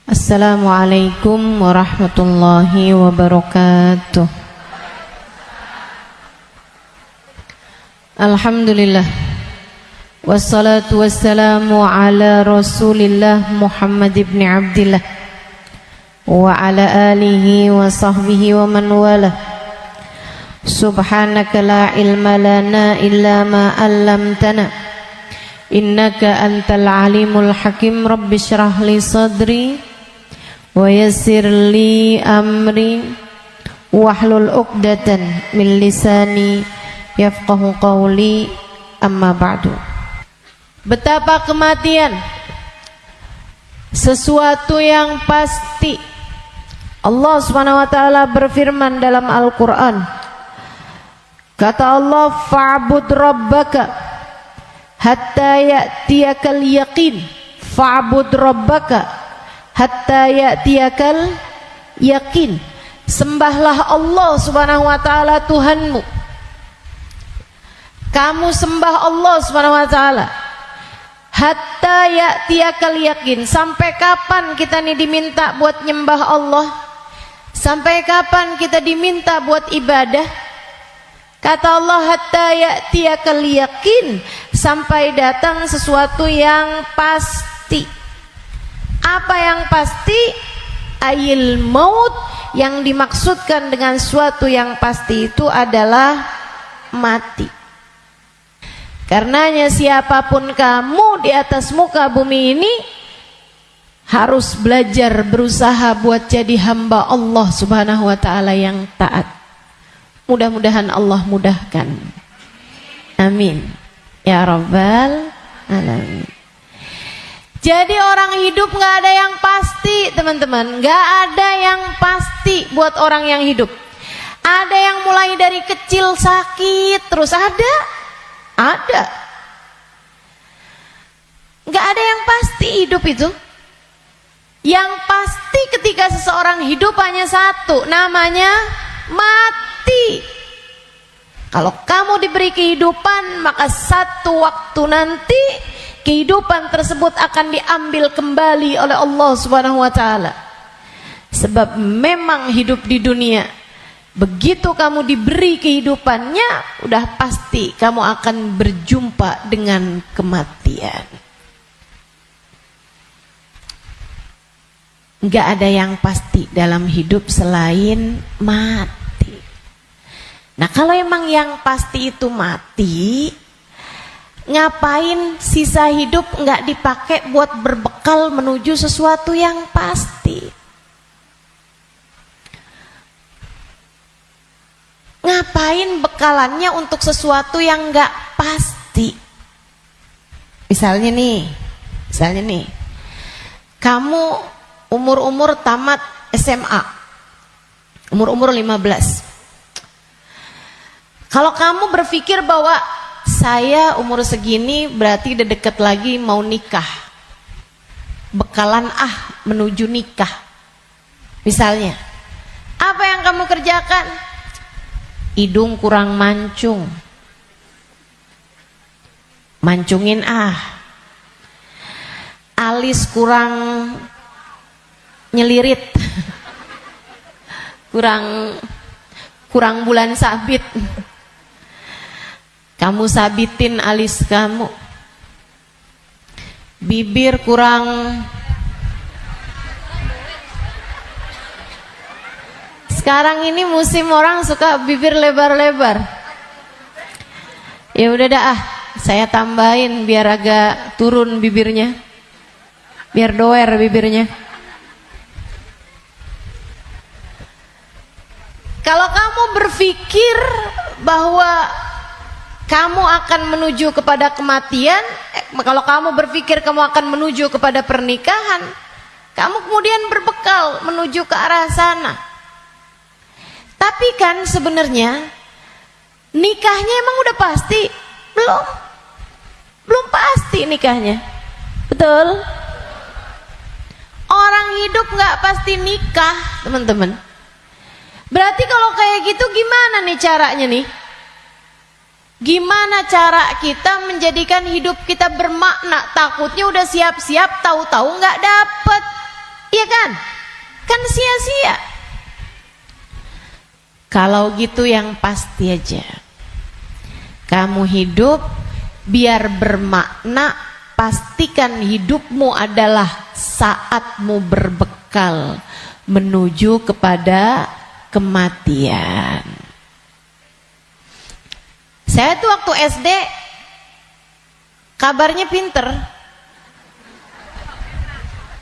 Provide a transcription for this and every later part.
Assalamualaikum warahmatullahi wabarakatuh. Alhamdulillah, wassalatu wassalamu ala rasulillah Muhammad ibn Abdillah wa ala alihi wa sahbihi wa man wala. Subhanaka la ilma lana illa ma 'allamtana, innaka antal alimul hakim. Rabbi shrah li sadri wa yassir li amri wahlul 'uqdatan min lisani yafqahu qawli, amma ba'du. Betapa kematian sesuatu yang pasti. Allah Subhanahu wa taala berfirman dalam Al-Qur'an. Kata Allah, fa'bud rabbaka hatta ya'tiyakal yaqin. Fa'bud rabbaka hatta ya'tiyakal yaqin. Sembahlah Allah Subhanahu wa taala Tuhanmu. Kamu sembah Allah Subhanahu wa taala hatta ya'tiyakal yaqin. Sampai kapan kita nih diminta buat nyembah Allah? Sampai kapan kita diminta buat ibadah? Kata Allah, hatta ya'tiyakal yaqin, sampai datang sesuatu yang pasti. Apa yang pasti? Ayil maut. Yang dimaksudkan dengan suatu yang pasti itu adalah mati. Karenanya siapapun kamu di atas muka bumi ini harus belajar, berusaha buat jadi hamba Allah Subhanahu wa taala yang taat. Mudah-mudahan Allah mudahkan. Amin ya rabbal alamin. Jadi orang hidup gak ada yang pasti, teman-teman. Gak ada yang pasti buat orang yang hidup. Ada yang mulai dari kecil sakit terus, ada. Gak ada yang pasti hidup itu. Yang pasti ketika seseorang hidup hanya satu, namanya mati. Kalau kamu diberi kehidupan, maka satu waktu nanti kehidupan tersebut akan diambil kembali oleh Allah Subhanahu wa taala. Sebab memang hidup di dunia, begitu kamu diberi kehidupannya, udah pasti kamu akan berjumpa dengan kematian. Enggak ada yang pasti dalam hidup selain mati. Nah, kalau emang yang pasti itu mati, ngapain sisa hidup enggak dipakai buat berbekal menuju sesuatu yang pasti? Ngapain bekalannya untuk sesuatu yang enggak pasti? Misalnya nih, kamu umur tamat SMA, umur 15. Kalau kamu berpikir bahwa saya umur segini berarti udah deket lagi mau nikah, bekalan menuju nikah misalnya, apa yang kamu kerjakan? Hidung kurang mancung, mancungin alis kurang nyelirit, kurang bulan sabit, kamu sabitin alis kamu. Bibir kurang sekarang ini musim orang suka bibir lebar-lebar. Ya udah dah, saya tambahin biar agak turun bibirnya, biar doer bibirnya. Kalau kamu berpikir bahwa kamu akan menuju kepada kematian, kalau kamu berpikir kamu akan menuju kepada pernikahan, kamu kemudian berbekal menuju ke arah sana. Tapi kan sebenarnya nikahnya emang udah pasti? Belum pasti nikahnya. Betul? Orang hidup gak pasti nikah, teman-teman. Berarti kalau kayak gitu gimana nih caranya nih? Gimana cara kita menjadikan hidup kita bermakna? Takutnya udah siap-siap, tahu-tahu nggak dapet, iya kan? Jangan. Kan sia-sia. Kalau gitu yang pasti aja, kamu hidup biar bermakna, pastikan hidupmu adalah saatmu berbekal menuju kepada kematian. Saya tuh waktu SD kabarnya pinter.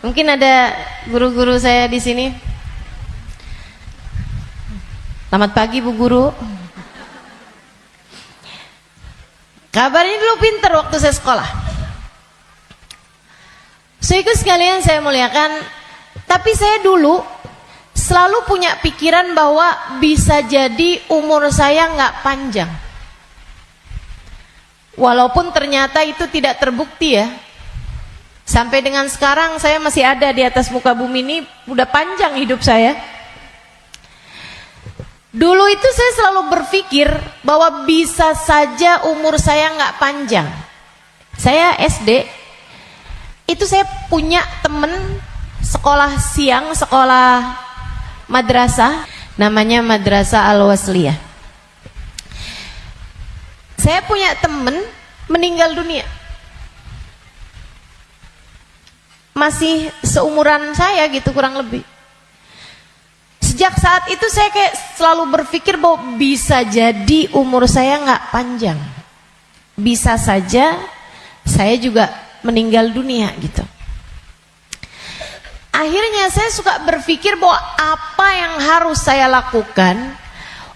Mungkin ada guru-guru saya di sini. Selamat pagi Bu Guru. Kabarnya dulu pinter waktu saya sekolah. Saudaraku sekalian saya muliakan, tapi saya dulu selalu punya pikiran bahwa bisa jadi umur saya nggak panjang. Walaupun ternyata itu tidak terbukti ya. Sampai dengan sekarang saya masih ada di atas muka bumi ini, udah panjang hidup saya. Dulu itu saya selalu berpikir bahwa bisa saja umur saya nggak panjang. Saya SD, itu saya punya temen sekolah siang, sekolah madrasah, namanya Madrasah Al-Wasliyah. Saya punya temen meninggal dunia. Masih seumuran saya gitu kurang lebih. Sejak saat itu saya kayak selalu berpikir bahwa bisa jadi umur saya nggak panjang. Bisa saja saya juga meninggal dunia gitu. Akhirnya saya suka berpikir bahwa apa yang harus saya lakukan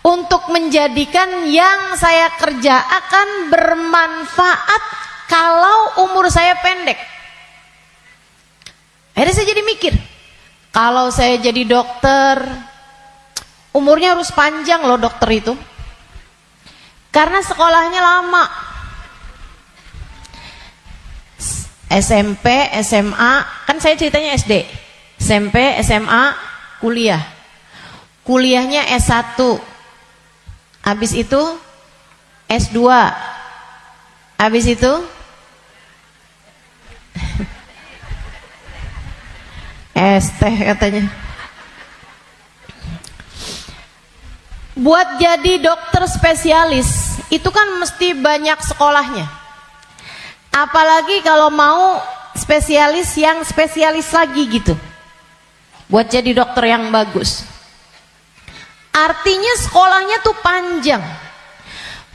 untuk menjadikan yang saya kerja akan bermanfaat kalau umur saya pendek. Akhirnya saya jadi mikir, kalau saya jadi dokter, umurnya harus panjang loh dokter itu. Karena sekolahnya lama. SMP, SMA, kan saya ceritanya SD. SMP, SMA, kuliah. Kuliahnya S1. Habis itu S2. Habis itu ST katanya. Buat jadi dokter spesialis itu kan mesti banyak sekolahnya. Apalagi kalau mau spesialis yang spesialis lagi gitu. Buat jadi dokter yang bagus. Artinya sekolahnya tuh panjang.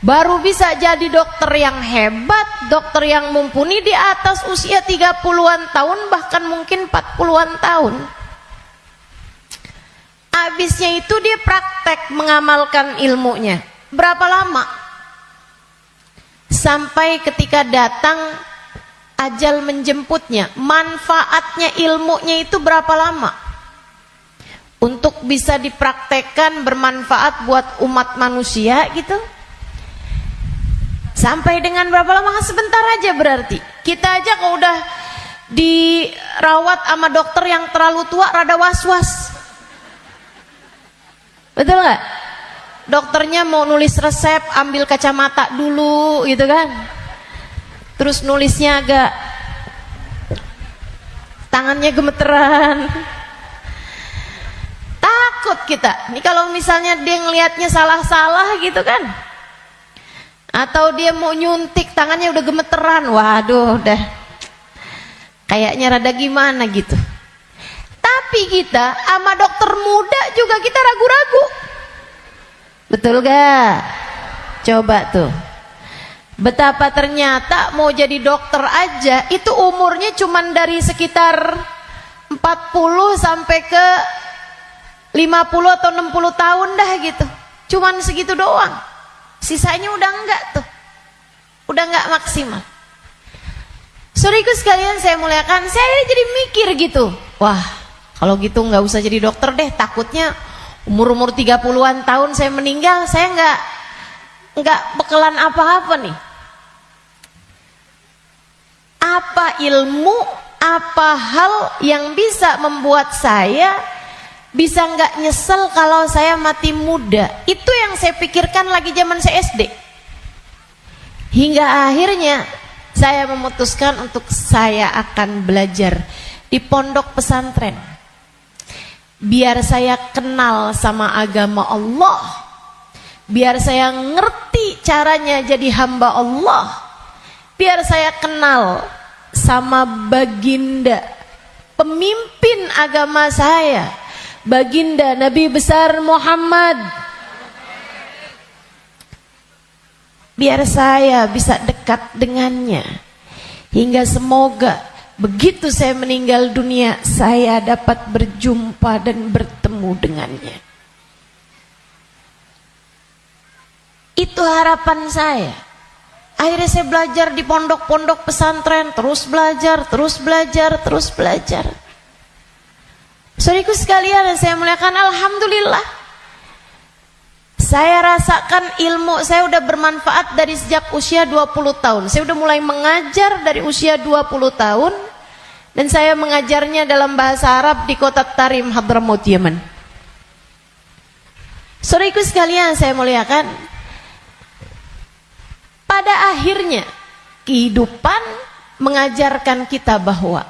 Baru bisa jadi dokter yang hebat, dokter yang mumpuni di atas usia 30-an tahun, bahkan mungkin 40-an tahun. Habisnya itu dia praktek mengamalkan ilmunya. Berapa lama? Sampai ketika datang ajal menjemputnya. Manfaatnya ilmunya itu berapa lama? Untuk bisa dipraktekkan bermanfaat buat umat manusia gitu. Sampai dengan berapa lama? Sebentar aja berarti. Kita aja kalau udah dirawat sama dokter yang terlalu tua rada was-was. Betul gak? Dokternya mau nulis resep, ambil kacamata dulu gitu kan. Terus nulisnya agak tangannya gemeteran. Takut kita. Ini kalau misalnya dia ngelihatnya salah-salah gitu kan. Atau dia mau nyuntik tangannya udah gemeteran, waduh udah kayaknya rada gimana gitu. Tapi kita sama dokter muda juga kita ragu-ragu. Betul gak? Coba tuh. Betapa ternyata mau jadi dokter aja itu umurnya cuman dari sekitar 40 sampai ke 50 atau 60 tahun dah gitu. Cuman segitu doang. Sisanya udah enggak tuh. Udah enggak maksimal. Saudaraku sekalian saya muliakan, saya jadi mikir gitu. Wah, kalau gitu enggak usah jadi dokter deh. Takutnya umur-umur 30-an tahun saya meninggal, saya enggak bekalan apa-apa nih. Apa ilmu, apa hal yang bisa membuat saya bisa nggak nyesel kalau saya mati muda? Itu yang saya pikirkan lagi zaman saya SD. Hingga akhirnya saya memutuskan untuk saya akan belajar di pondok pesantren. biar saya kenal sama agama Allah, biar saya ngerti caranya jadi hamba Allah, biar saya kenal sama baginda pemimpin agama saya, baginda Nabi besar Muhammad, biar saya bisa dekat dengannya, hingga semoga begitu saya meninggal dunia saya dapat berjumpa dan bertemu dengannya. Itu harapan saya. Akhirnya saya belajar di pondok-pondok pesantren, terus belajar. Saudaraku sekalian yang saya muliakan, alhamdulillah saya rasakan ilmu saya udah bermanfaat dari sejak usia 20 tahun. Saya udah mulai mengajar dari usia 20 tahun, dan saya mengajarnya dalam bahasa Arab di kota Tarim, Hadramaut, Yaman. Saudaraku sekalian saya muliakan, pada akhirnya kehidupan mengajarkan kita bahwa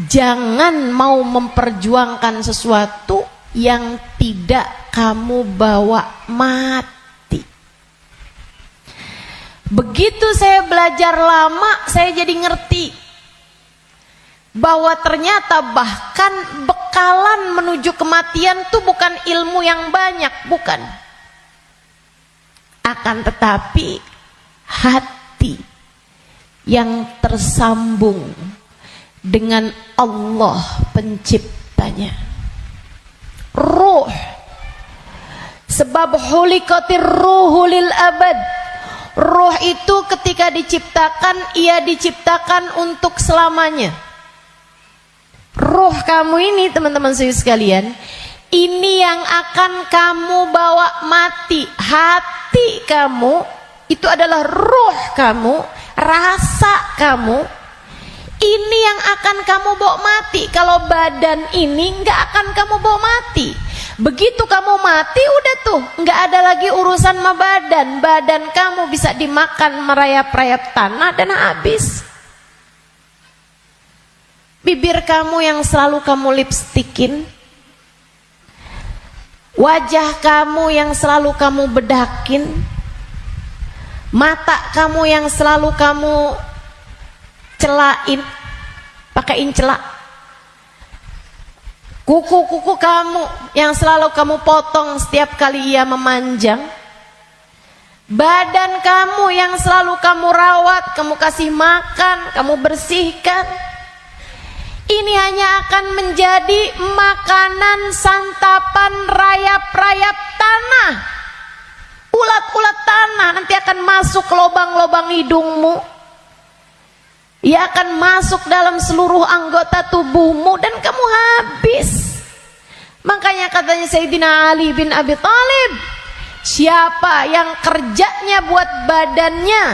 jangan mau memperjuangkan sesuatu yang tidak kamu bawa mati. Begitu saya belajar lama, saya jadi ngerti bahwa ternyata bahkan bekalan menuju kematian itu bukan ilmu yang banyak, bukan. Akan tetapi hati yang tersambung dengan Allah penciptanya, ruh. Sebab hulikatir ruhu lil abad. Ruh itu ketika diciptakan, ia diciptakan untuk selamanya. Ruh kamu ini teman-teman sekalian, ini yang akan kamu bawa mati. Hati kamu itu adalah ruh kamu, rasa kamu, ini yang akan kamu bawa mati. Kalau badan ini nggak akan kamu bawa mati. Begitu kamu mati, udah tuh nggak ada lagi urusan sama badan. Badan kamu bisa dimakan merayap-rayap tanah dan habis. Bibir kamu yang selalu kamu lipstikin, wajah kamu yang selalu kamu bedakin, mata kamu yang selalu kamu celain, pakaiin celak, kuku-kuku kamu yang selalu kamu potong setiap kali ia memanjang, badan kamu yang selalu kamu rawat, kamu kasih makan, kamu bersihkan, ini hanya akan menjadi makanan santapan rayap-rayap tanah. Ulat-ulat tanah nanti akan masuk ke lubang-lubang hidungmu. Ia akan masuk dalam seluruh anggota tubuhmu dan kamu habis. Makanya katanya Sayyidina Ali bin Abi Thalib, siapa yang kerjanya buat badannya,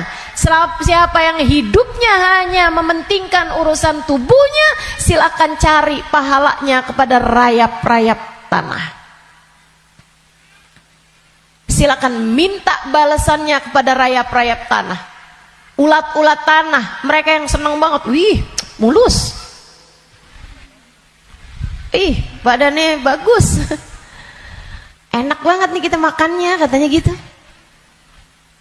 siapa yang hidupnya hanya mementingkan urusan tubuhnya, silakan cari pahalanya kepada rayap-rayap tanah. Silakan minta balasannya kepada rayap-rayap tanah. Ulat-ulat tanah, mereka yang senang banget, wih, mulus. Ih, badannya bagus. Enak banget nih kita makannya, katanya gitu.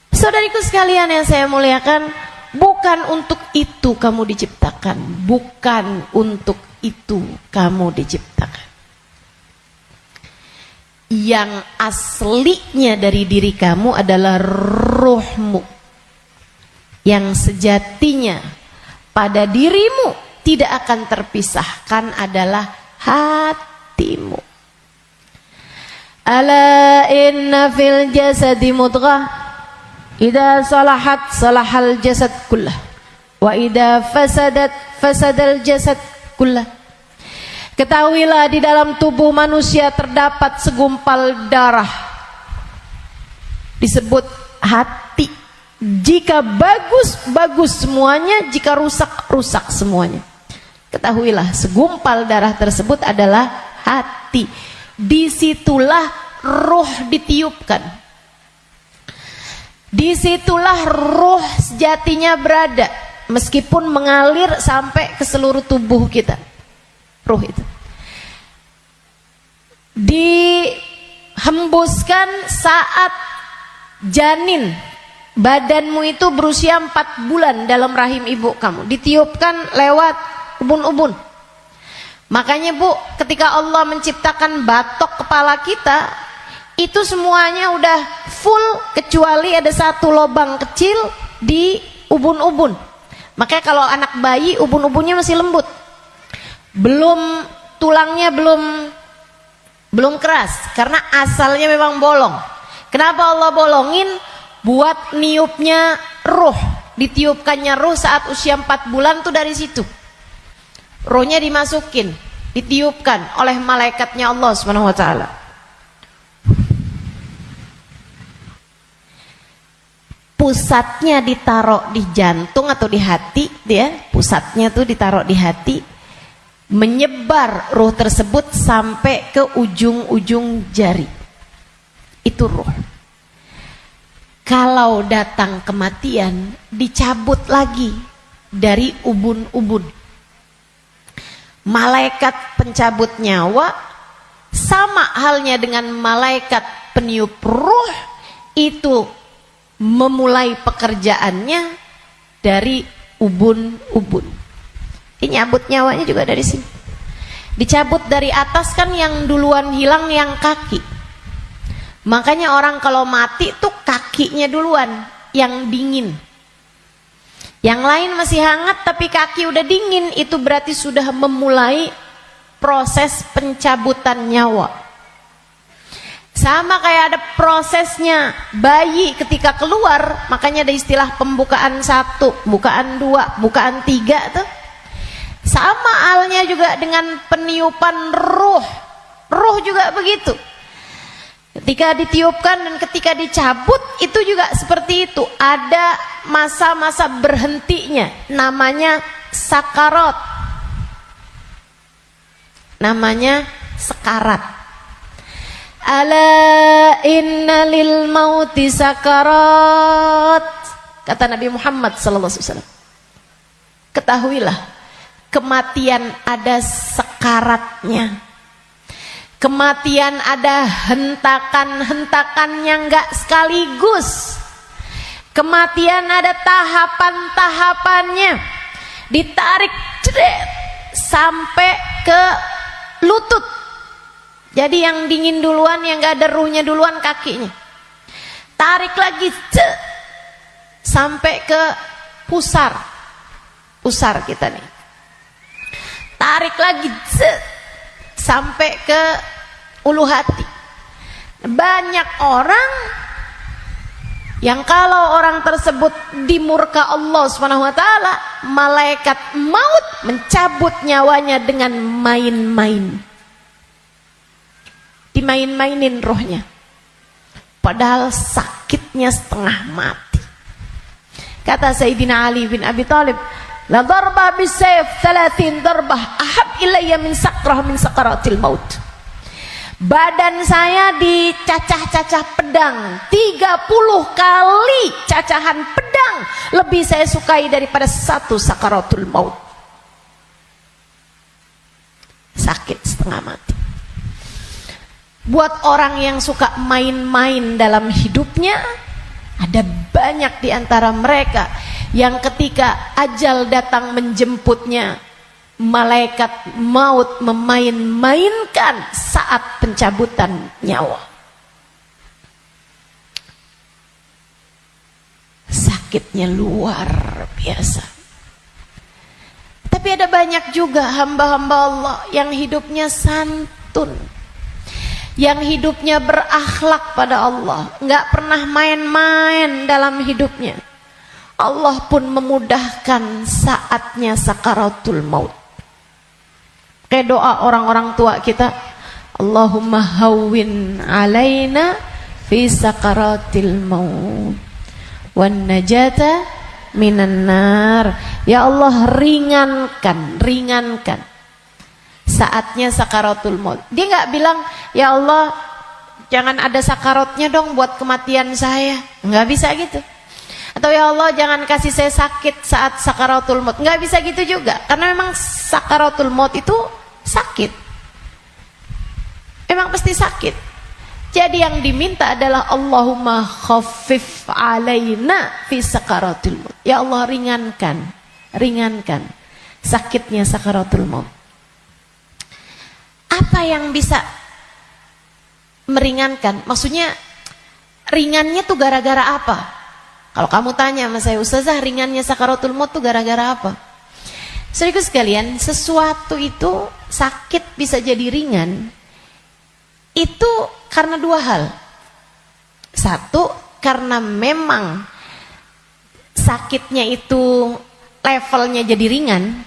Saudariku sekalian yang saya muliakan, bukan untuk itu kamu diciptakan, bukan untuk itu kamu diciptakan. Yang aslinya dari diri kamu adalah ruhmu, yang sejatinya pada dirimu tidak akan terpisahkan adalah hatimu. Ala inna fil jasadi mudghah, idza salahat salahal jasad kullah, wa idza fasadat fasadal jasad kullah. Ketahuilah di dalam tubuh manusia terdapat segumpal darah, disebut hati. Jika bagus, bagus semuanya, jika rusak, rusak semuanya. Ketahuilah segumpal darah tersebut adalah hati. Disitulah ruh ditiupkan. Disitulah ruh sejatinya berada, meskipun mengalir sampai ke seluruh tubuh kita. Ruh itu. dihembuskan saat janin badanmu itu berusia 4 bulan dalam rahim ibu kamu, ditiupkan lewat ubun-ubun. Makanya Bu, ketika Allah menciptakan batok kepala kita, itu semuanya udah full kecuali ada satu lubang kecil di ubun-ubun. Makanya kalau anak bayi ubun-ubunnya masih lembut, tulangnya belum keras, karena asalnya memang bolong. Kenapa Allah bolongin? Buat niupnya ruh, ditiupkannya ruh saat usia 4 bulan tuh dari situ. Rohnya dimasukin, ditiupkan oleh malaikatnya Allah Subhanahu wa taala. Pusatnya ditaruh di jantung atau di hati, dia pusatnya tuh ditaruh di hati, menyebar ruh tersebut sampai ke ujung-ujung jari. Itu ruh. Kalau datang kematian, dicabut lagi dari ubun-ubun. Malaikat pencabut nyawa sama halnya dengan malaikat peniup ruh, itu memulai pekerjaannya dari ubun-ubun. Ini nyabut nyawanya juga dari sini. Dicabut dari atas kan, yang duluan hilang yang kaki. Makanya orang kalau mati tuh kakinya duluan yang dingin. Yang lain masih hangat tapi kaki udah dingin, itu berarti sudah memulai proses pencabutan nyawa. Sama kayak ada prosesnya bayi ketika keluar, makanya ada istilah pembukaan 1, bukaan 2, bukaan 3 tuh. Sama halnya juga dengan peniupan ruh. Ruh juga begitu. Ketika ditiupkan dan ketika dicabut itu juga seperti itu. Ada masa-masa berhentinya, namanya sakarat. Namanya sekarat. Ala inna lil mauti sakarat, kata Nabi Muhammad SAW. Ketahuilah, kematian ada sekaratnya. Kematian ada hentakan-hentakannya, enggak sekaligus. Kematian ada tahapan-tahapannya. Ditarik cedek sampai ke lutut. Jadi yang dingin duluan, yang enggak ada ruhnya duluan kakinya. Tarik lagi sampai ke pusar. Pusar kita nih. Tarik lagi sampai ke ulu hati. Banyak orang yang kalau orang tersebut dimurka Allah Subhanahu wa taala, malaikat maut mencabut nyawanya dengan main-main. Dimain-mainin rohnya. Padahal sakitnya setengah mati. Kata Sayyidina Ali bin Abi Thalib, la darba bisayf 30 darbah ahab ilayya min sakrah min sakaratil maut. Badan saya dicacah-cacah pedang 30 kali cacahan pedang lebih saya sukai daripada satu sakaratul maut. Sakit setengah mati. Buat orang yang suka main-main dalam hidupnya, ada banyak di antara mereka yang ketika ajal datang menjemputnya, malaikat maut memain-mainkan saat pencabutan nyawa. Sakitnya luar biasa. Tapi ada banyak juga hamba-hamba Allah yang hidupnya santun, yang hidupnya berakhlak pada Allah, nggak pernah main-main dalam hidupnya. Allah pun memudahkan saatnya sakaratul maut. Kayak doa orang-orang tua kita, Allahumma hawwin alaina fi sakaratil maut wan najata minan nar. Ya Allah, ringankan saatnya sakaratul maut. Dia nggak bilang, ya Allah jangan ada sakaratnya dong buat kematian saya. Nggak bisa gitu. Atau ya Allah jangan kasih saya sakit saat sakaratul maut. Nggak bisa gitu juga. Karena memang sakaratul maut itu sakit. Memang pasti sakit. Jadi yang diminta adalah Allahumma khaffif alaina fi sakaratul maut. Ya Allah, ringankan sakitnya sakaratul maut. Apa yang bisa meringankan? Maksudnya ringannya tuh gara-gara apa? Kalau kamu tanya sama saya, Ustazah, ringannya sakaratul maut tuh gara-gara apa? Saudaraku sekalian, sesuatu itu sakit bisa jadi ringan itu karena dua hal. Satu, karena memang sakitnya itu levelnya jadi ringan.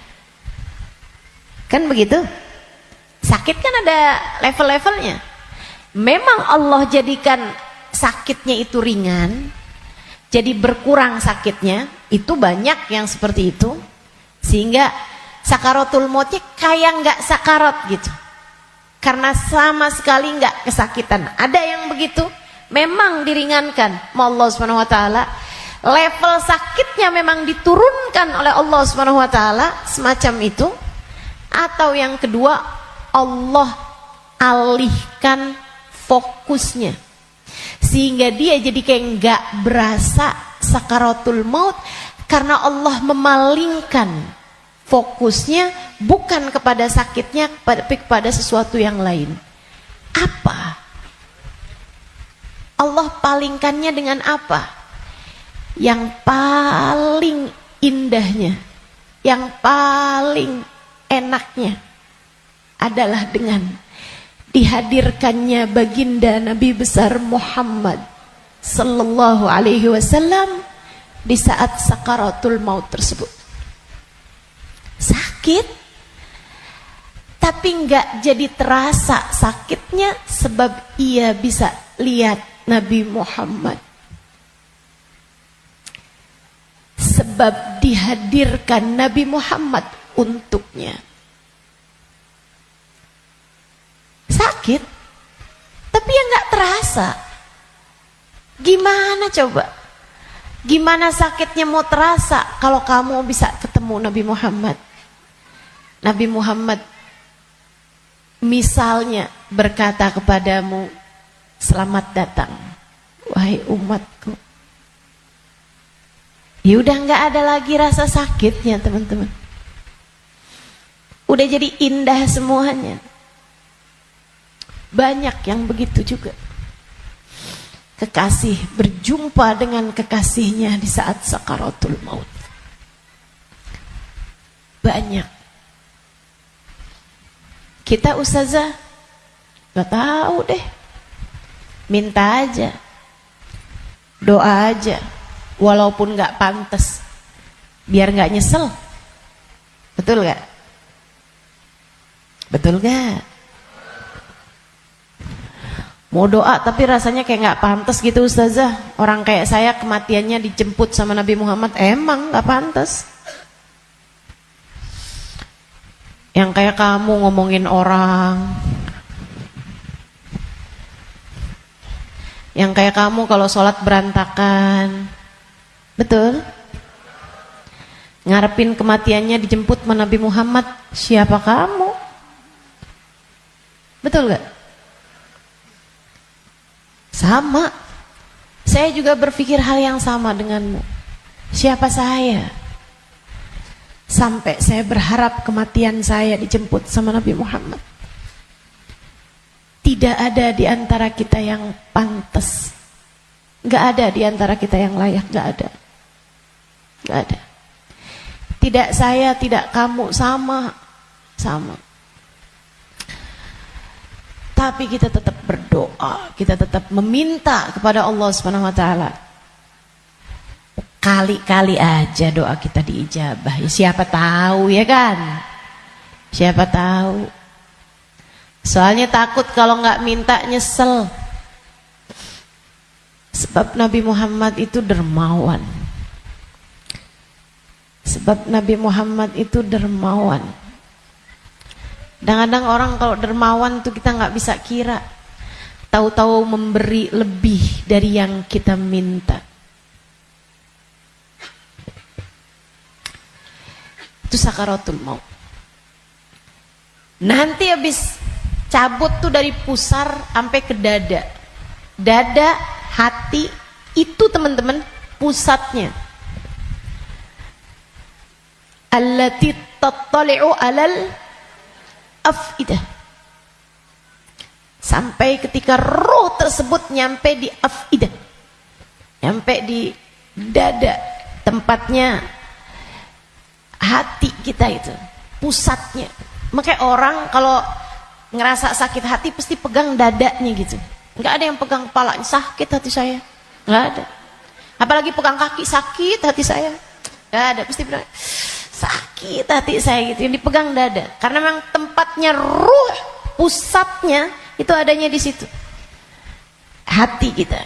Kan begitu? Sakit kan ada level-levelnya. Memang Allah jadikan sakitnya itu ringan, jadi berkurang sakitnya. Itu banyak yang seperti itu, sehingga sakaratul mautnya kayak nggak sakarat gitu, karena sama sekali nggak kesakitan. Ada yang begitu, memang diringankan Allah Subhanahu Wa Taala. Level sakitnya memang diturunkan oleh Allah Subhanahu Wa Taala, semacam itu. Atau yang kedua, Allah alihkan fokusnya sehingga dia jadi kayak nggak berasa sakaratul maut, karena Allah memalingkan fokusnya bukan kepada sakitnya, tapi kepada sesuatu yang lain. Apa? Allah palingkannya dengan apa? Yang paling indahnya, yang paling enaknya adalah dengan dihadirkannya baginda Nabi besar Muhammad sallallahu alaihi wasallam di saat sakaratul maut tersebut. Sakit, tapi enggak jadi terasa sakitnya sebab ia bisa lihat Nabi Muhammad. Sebab dihadirkan Nabi Muhammad untuknya. Sakit, tapi ya nggak terasa. Gimana coba? Gimana sakitnya mau terasa kalau kamu bisa ketemu Nabi Muhammad? Nabi Muhammad misalnya berkata kepadamu, selamat datang wahai umatku. Ya udah nggak ada lagi rasa sakitnya, teman-teman. Udah jadi indah semuanya. Banyak yang begitu juga. Kekasih berjumpa dengan kekasihnya di saat sakaratul maut. Banyak. Kita ustazah gak tahu deh. Minta aja, doa aja, walaupun gak pantas, biar gak nyesel. Betul gak? Betul gak? Mau doa tapi rasanya kayak nggak pantas gitu ustazah. Orang kayak saya kematiannya dijemput sama Nabi Muhammad, emang nggak pantas. Yang kayak kamu ngomongin orang, yang kayak kamu kalau sholat berantakan, betul? Ngarepin kematiannya dijemput sama Nabi Muhammad, siapa kamu? Betul gak? Sama, saya juga berpikir hal yang sama denganmu. Siapa saya? Sampai saya berharap kematian saya dijemput sama Nabi Muhammad. Tidak ada di antara kita yang pantas. Gak ada di antara kita yang layak, gak ada. Gak ada. Tidak saya, tidak kamu, sama. Tapi kita tetap berdoa, kita tetap meminta kepada Allah Subhanahu Wa Taala. Kali-kali aja doa kita diijabah. Ya, siapa tahu ya kan? Siapa tahu. Soalnya takut kalau nggak minta nyesel. Sebab Nabi Muhammad itu dermawan. Sebab Nabi Muhammad itu dermawan. Kadang-kadang orang kalau dermawan tuh kita nggak bisa kira, tahu-tahu memberi lebih dari yang kita minta. Itu sakaratul maut. Nanti habis cabut tuh dari pusar sampai ke dada. Dada, hati, itu teman-teman pusatnya. Allati tattali'u alal afidah. Sampai ketika roh tersebut nyampe di afidah, nyampe di dada, tempatnya hati kita itu, pusatnya. Makanya orang kalau ngerasa sakit hati pasti pegang dadanya gitu. Nggak ada yang pegang kepalanya, sakit hati saya. Nggak ada. Apalagi pegang kaki, sakit hati saya. Nggak ada, pasti bilang sakit hati saya gitu. Yang dipegang dada, karena memang tempatnya ruh, pusatnya itu adanya di situ. Hati kita.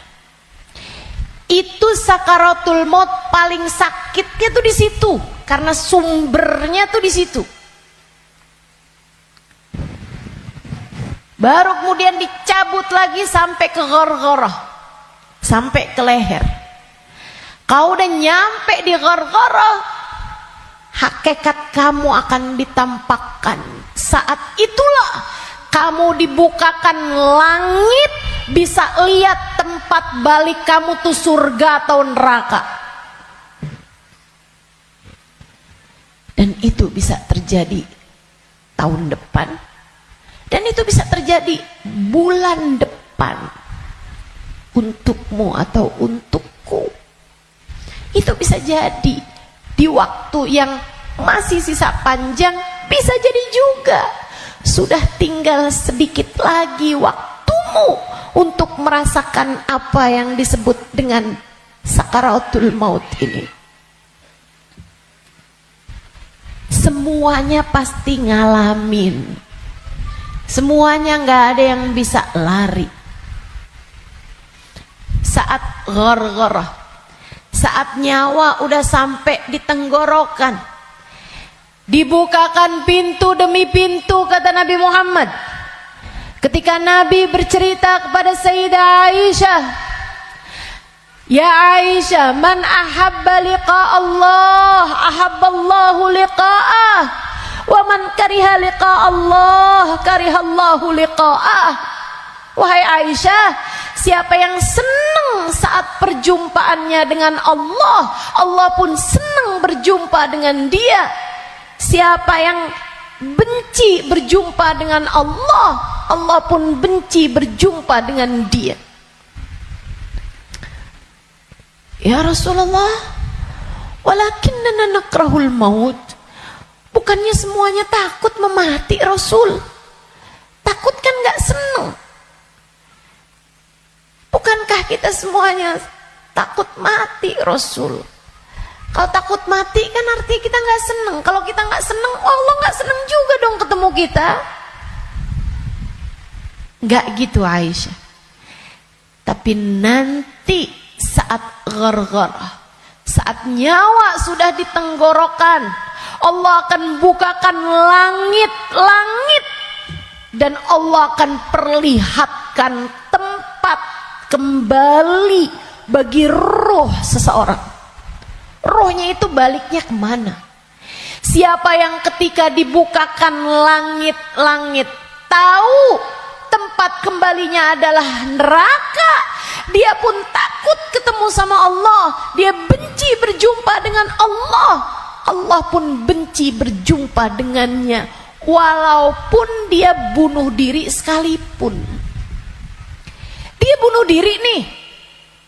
Itu sakaratul maut paling sakitnya tuh di situ, karena sumbernya tuh di situ. Baru kemudian dicabut lagi sampai ke ghargharah, sampai ke leher. Kau udah nyampe di ghargharah, hakikat kamu akan ditampakkan. Saat itulah kamu dibukakan langit, bisa lihat tempat balik kamu tuh surga atau neraka. Dan itu bisa terjadi tahun depan, dan itu bisa terjadi bulan depan, untukmu atau untukku. Itu bisa jadi di waktu yang masih sisa panjang, bisa jadi juga sudah tinggal sedikit lagi waktumu untuk merasakan apa yang disebut dengan sakaratul maut ini. Semuanya pasti ngalamin, semuanya nggak ada yang bisa lari. Saat ghargharah, saat nyawa udah sampai di tenggorokan, dibukakan pintu demi pintu, kata Nabi Muhammad. Ketika Nabi bercerita kepada Sayyidah Aisyah, ya Aisyah, man ahabba liqa Allah, ahabballahu liqa'ah, wa man kariha liqa Allah, karihallahu liqa'ah. Wahai Aisyah, siapa yang senang saat perjumpaannya dengan Allah, Allah pun senang berjumpa dengan dia. Siapa yang benci berjumpa dengan Allah, Allah pun benci berjumpa dengan dia. Ya Rasulullah, walakinnana nakrahul maut. Bukannya semuanya takut memati, Rasul. Takut kan gak senang. Bukankah kita semuanya takut mati, Rasul? Kalau takut mati kan artinya kita nggak seneng. Kalau kita nggak seneng, Allah nggak seneng juga dong ketemu kita. Nggak gitu Aisyah. Tapi nanti saat ghargharah, saat nyawa sudah di tenggorokan, Allah akan bukakan langit-langit, dan Allah akan perlihatkan tempat kembali bagi roh seseorang. Rohnya itu baliknya kemana? Siapa yang ketika dibukakan langit-langit tahu tempat kembalinya adalah neraka, dia pun takut ketemu sama Allah. Dia benci berjumpa dengan Allah, Allah pun benci berjumpa dengannya, walaupun dia bunuh diri sekalipun. Dia bunuh diri nih,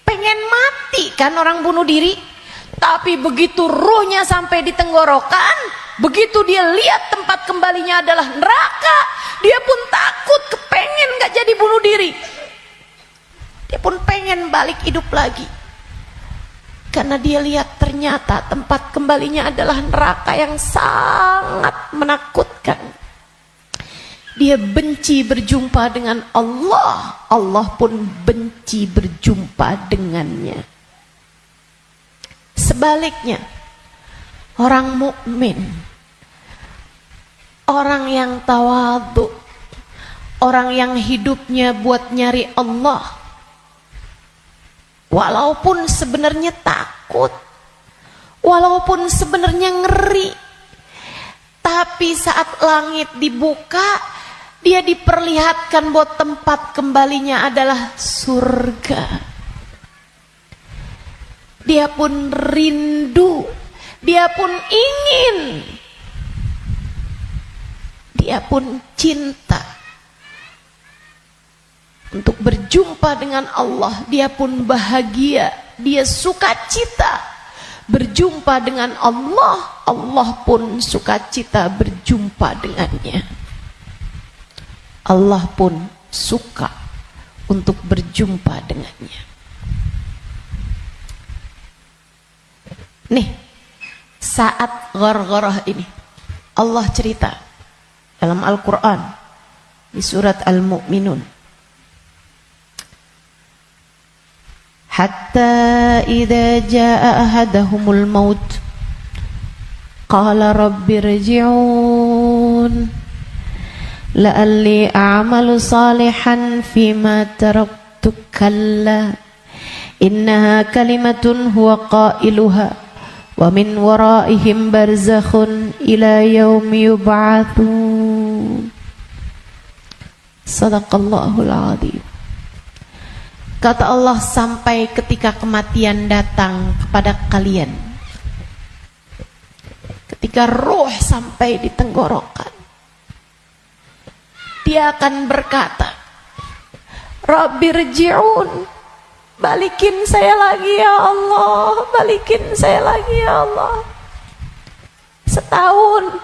pengen mati kan orang bunuh diri. Tapi begitu ruhnya sampai di tenggorokan, begitu dia lihat tempat kembalinya adalah neraka, dia pun takut, kepengen gak jadi bunuh diri. Dia pun pengen balik hidup lagi, karena dia lihat ternyata tempat kembalinya adalah neraka yang sangat menakutkan. Dia benci berjumpa dengan Allah, Allah pun benci berjumpa dengannya. Sebaliknya, orang mukmin, orang yang tawadhu, orang yang hidupnya buat nyari Allah, walaupun sebenarnya takut, walaupun sebenarnya ngeri, tapi saat langit dibuka, Dia diperlihatkan bahwa tempat kembalinya adalah surga. Dia pun rindu, dia pun ingin, dia pun cinta untuk berjumpa dengan Allah. Dia pun bahagia, dia sukacita berjumpa dengan Allah. Allah pun sukacita berjumpa dengannya. Allah pun suka untuk berjumpa dengannya. Nih, saat ghargharah ini Allah cerita dalam Al-Quran di surat Al-Mu'minun, hatta idza jaa ahadahumul maut qala rabbirji'un la'alli a'malu salihan fima taraktu kalla innaha kalimatun huwa qailuha wa min waraihim barzakhun ila yaumi yub'atsun. Sadaqallahul azim. Kata Allah, sampai ketika kematian datang kepada kalian, ketika ruh sampai di tenggorokan, dia akan berkata, Rabbirji'un, balikin saya lagi ya Allah, balikin saya lagi ya Allah. Setahun,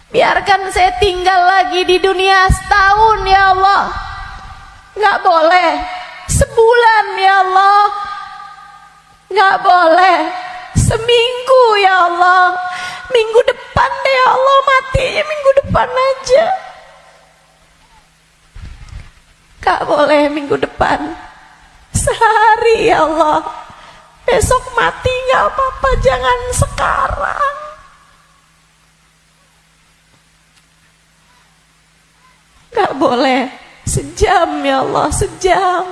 biarkan saya tinggal lagi di dunia setahun ya Allah. Gak boleh sebulan ya Allah, gak boleh seminggu ya Allah. Minggu depan deh ya Allah, matinya minggu depan aja. Gak boleh minggu depan, sehari ya Allah. Besok mati gak apa-apa, jangan sekarang. Gak boleh sejam ya Allah, sejam.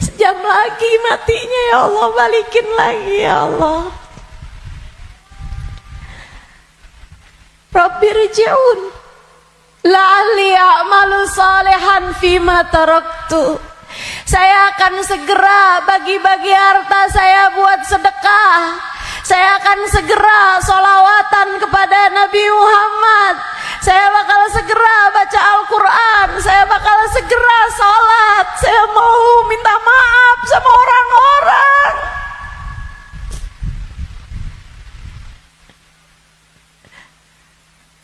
Sejam lagi matinya ya Allah, balikin lagi ya Allah. Rabbirji'un la'alli a'malu salihan fima taraktu. Saya akan segera bagi-bagi harta saya buat sedekah. Saya akan segera sholawatan kepada Nabi Muhammad. Saya bakal segera baca Al-Quran. Saya bakal segera sholat. Saya mau minta maaf sama orang-orang.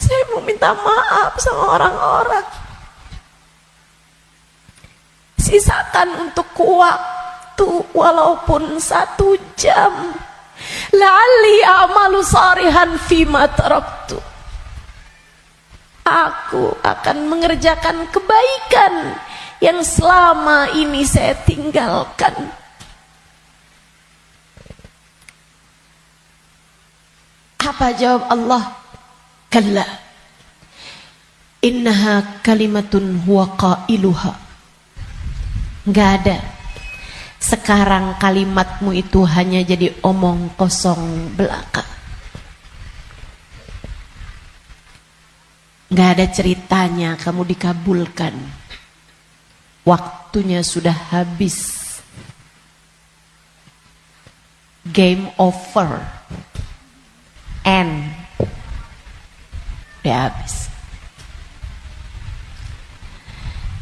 Saya mau minta maaf sama orang-orang. Sisakan untuk waktu walaupun 1 jam. La'alli a'malu salihan fima taraktu. Aku akan mengerjakan kebaikan yang selama ini saya tinggalkan. Apa jawab Allah? Kalla innaha kalimatun huwa qailuha. Enggak ada. Sekarang kalimatmu itu hanya jadi omong kosong belaka. Enggak ada ceritanya kamu dikabulkan. Waktunya sudah habis. Game over. End. Udah habis.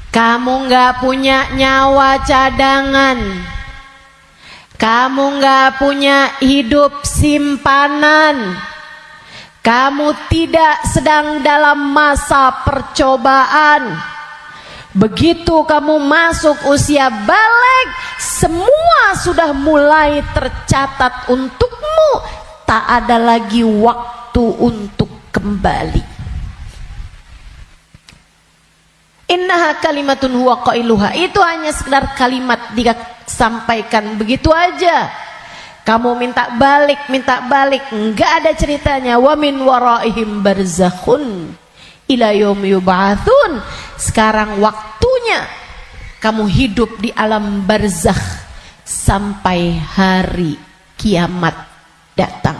Kamu gak punya nyawa cadangan. Kamu gak punya hidup simpanan. Kamu tidak sedang dalam masa percobaan. Begitu kamu masuk usia balik, semua sudah mulai tercatat untukmu. Tak ada lagi waktu untuk kembali. Innaha kalimatun huwa qailuha. Itu hanya sekedar kalimat disampaikan begitu aja. Kamu minta balik, enggak ada ceritanya. Wa min waraihim barzakhun ila yaumi yub'atsun. Sekarang waktunya kamu hidup di alam barzakh sampai hari kiamat datang.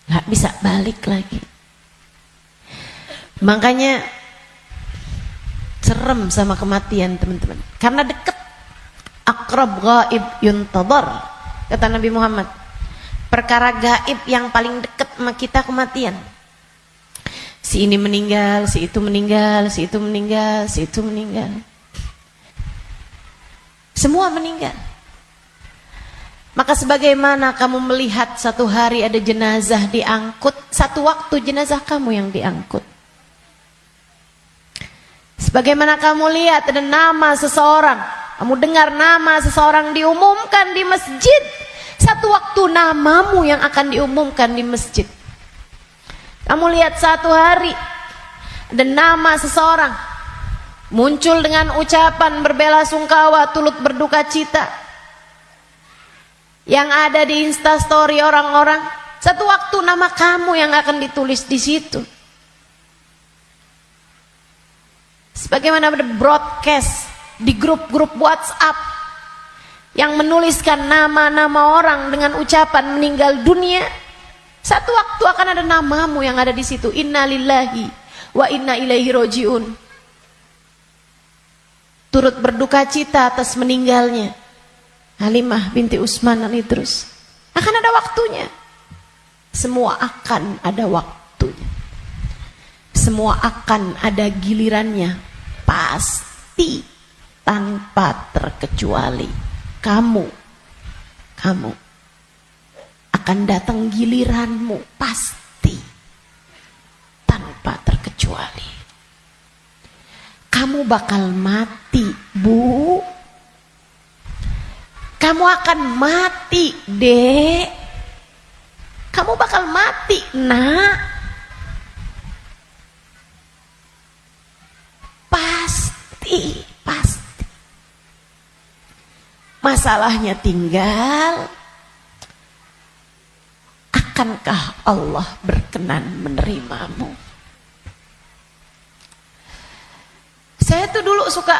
nggak bisa balik lagi. Makanya serem sama kematian teman-teman, karena dekat. Aqrab ghaib yuntadhar, kata Nabi Muhammad. Perkara gaib yang paling dekat sama kita kematian. Si ini meninggal, si itu meninggal, si itu meninggal, si itu meninggal. Semua meninggal. Maka sebagaimana kamu melihat satu hari ada jenazah diangkut, satu waktu jenazah kamu yang diangkut. Sebagaimana kamu lihat ada nama seseorang, kamu dengar nama seseorang diumumkan di masjid, satu waktu namamu yang akan diumumkan di masjid. Kamu lihat satu hari ada nama seseorang muncul dengan ucapan berbela sungkawa, turut berduka cita, yang ada di Instastory orang-orang, satu waktu nama kamu yang akan ditulis di situ. Sebagaimana ada broadcast di grup-grup WhatsApp yang menuliskan nama-nama orang dengan ucapan meninggal dunia, satu waktu akan ada namamu yang ada di situ. Inna lillahi wa inna ilaihi rojiun. Turut berduka cita atas meninggalnya Halimah binti Utsman al-Idrus. Akan ada waktunya. Semua akan ada waktunya. Semua akan ada gilirannya. Pasti, tanpa terkecuali. Kamu akan datang giliranmu. Pasti, tanpa terkecuali. Kamu bakal mati, Bu. Kamu akan mati, Dek. Kamu bakal mati, Nak. Pasti. Masalahnya tinggal, akankah Allah berkenan menerimamu? Saya tuh dulu suka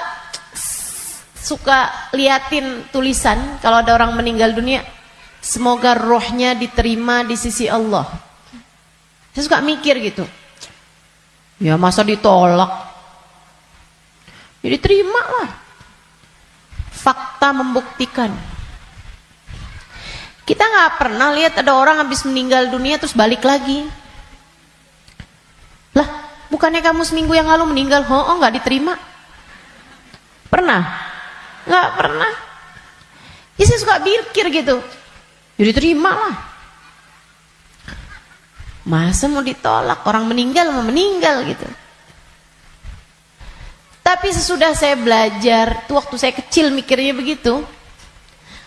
liatin tulisan kalau ada orang meninggal dunia, semoga rohnya diterima di sisi Allah. Saya suka mikir gitu, ya masa ditolak, jadi terima lah. Fakta membuktikan, kita nggak pernah lihat ada orang habis meninggal dunia terus balik lagi. Lah, bukannya kamu seminggu yang lalu meninggal? Oh nggak diterima? Pernah? Nggak pernah. Ya saya suka pikir gitu, jadi terima lah. Masa mau ditolak? Orang meninggal mau meninggal gitu. Tapi sesudah saya belajar, tuh waktu saya kecil mikirnya begitu.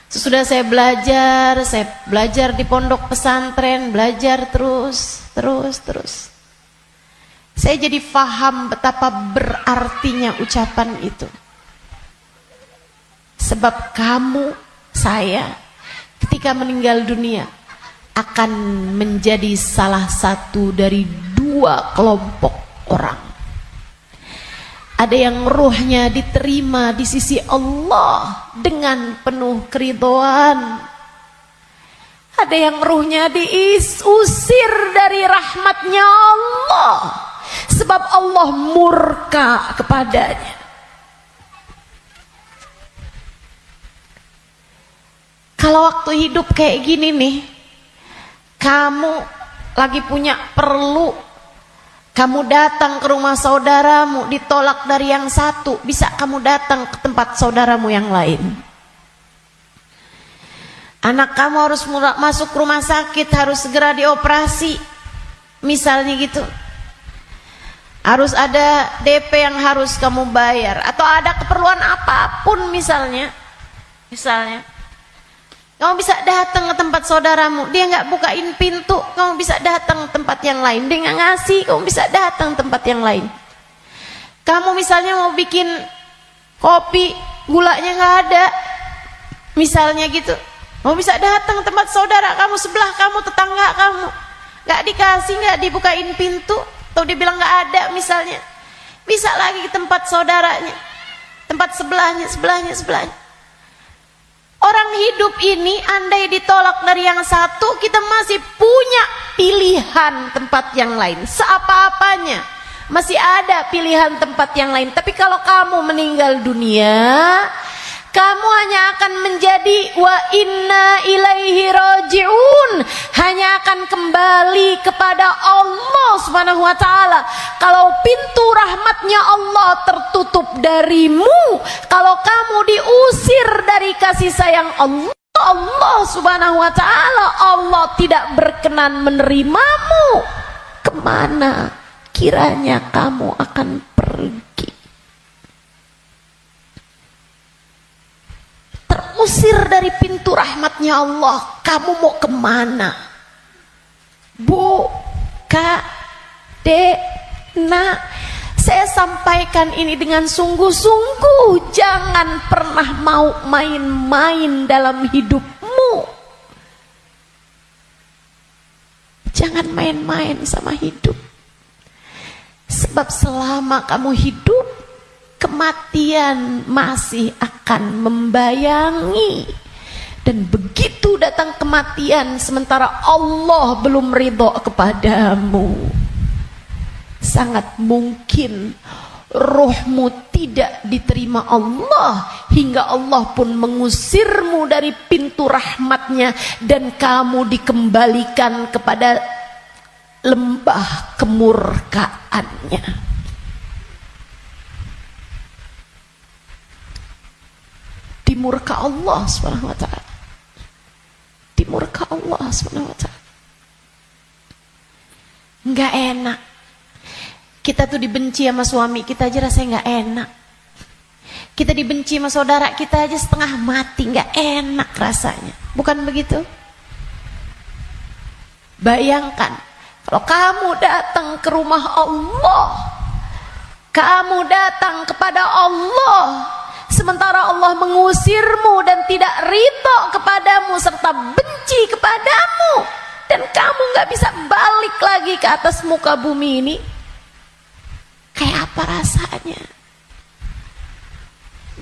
Sesudah saya belajar di pondok pesantren, belajar terus. Saya jadi paham betapa berartinya ucapan itu. Sebab kamu, saya, ketika meninggal dunia akan menjadi salah satu dari dua kelompok orang. Ada yang ruhnya diterima di sisi Allah dengan penuh keridhaan. Ada yang ruhnya diusir dari rahmatnya Allah, sebab Allah murka kepadanya. Kalau waktu hidup kayak gini nih, kamu lagi punya perlu, kamu datang ke rumah saudaramu, ditolak dari yang satu, bisa kamu datang ke tempat saudaramu yang lain. Anak kamu harus masuk rumah sakit, harus segera dioperasi, misalnya gitu. Harus ada DP yang harus kamu bayar, atau ada keperluan apapun misalnya. Kamu bisa datang ke tempat saudaramu, dia nggak bukain pintu, kamu bisa datang ke tempat yang lain. Dia nggak ngasih, kamu bisa datang ke tempat yang lain. Kamu misalnya mau bikin kopi, gulanya nggak ada, misalnya gitu. Kamu bisa datang ke tempat saudara kamu, sebelah kamu, tetangga kamu. Nggak dikasih, nggak dibukain pintu, atau dibilang nggak ada misalnya. Bisa lagi ke tempat saudaranya, tempat sebelahnya. Orang hidup ini andai ditolak dari yang satu, kita masih punya pilihan tempat yang lain. Seapa-apanya masih ada pilihan tempat yang lain. Tapi kalau kamu meninggal dunia, kamu hanya akan menjadi wa inna ilaihi raji'un, hanya akan kembali kepada Allah Subhanahu wa taala. Kalau pintu rahmatnya Allah tertutup darimu, kalau kamu diusir dari kasih sayang Allah Subhanahu wa taala, Allah tidak berkenan menerimamu, kemana kiranya kamu akan pergi? Terusir dari pintu rahmatnya Allah, kamu mau kemana? Bu, Kak, Dek, Nak, saya sampaikan ini dengan sungguh-sungguh. Jangan pernah mau main-main dalam hidupmu. Jangan main-main sama hidup. Sebab selama kamu hidup, kematian masih akan membayangi. Dan begitu datang kematian sementara Allah belum ridho kepadamu, sangat mungkin rohmu tidak diterima Allah, hingga Allah pun mengusirmu dari pintu rahmatnya, dan kamu dikembalikan kepada lembah kemurkaannya. Dimurka Allah Subhanahu wa taala. Dimurka Allah Subhanahu wa taala. Enggak enak. Kita tuh dibenci sama suami kita aja rasanya enggak enak. Kita dibenci sama saudara kita aja setengah mati, enggak enak rasanya. Bukan begitu? Bayangkan kalau kamu datang ke rumah Allah, kamu datang kepada Allah, sementara Allah mengusirmu dan tidak ridho kepadamu serta benci kepadamu, dan kamu gak bisa balik lagi ke atas muka bumi ini, kayak apa rasanya?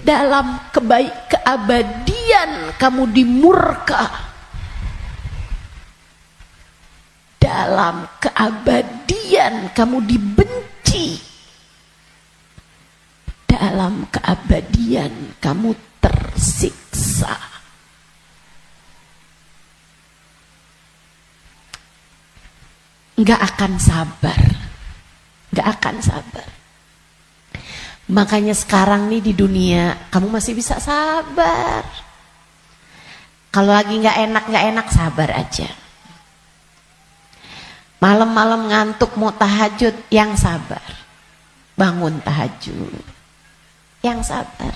Dalam keabadian kamu dimurka, dalam keabadian kamu dibenci, dalam keabadian kamu tersiksa. Nggak akan sabar, nggak akan sabar. Makanya sekarang nih di dunia kamu masih bisa sabar. Kalau lagi nggak enak sabar aja. Malam-malam ngantuk mau tahajud, yang sabar. Bangun tahajud, yang sabar.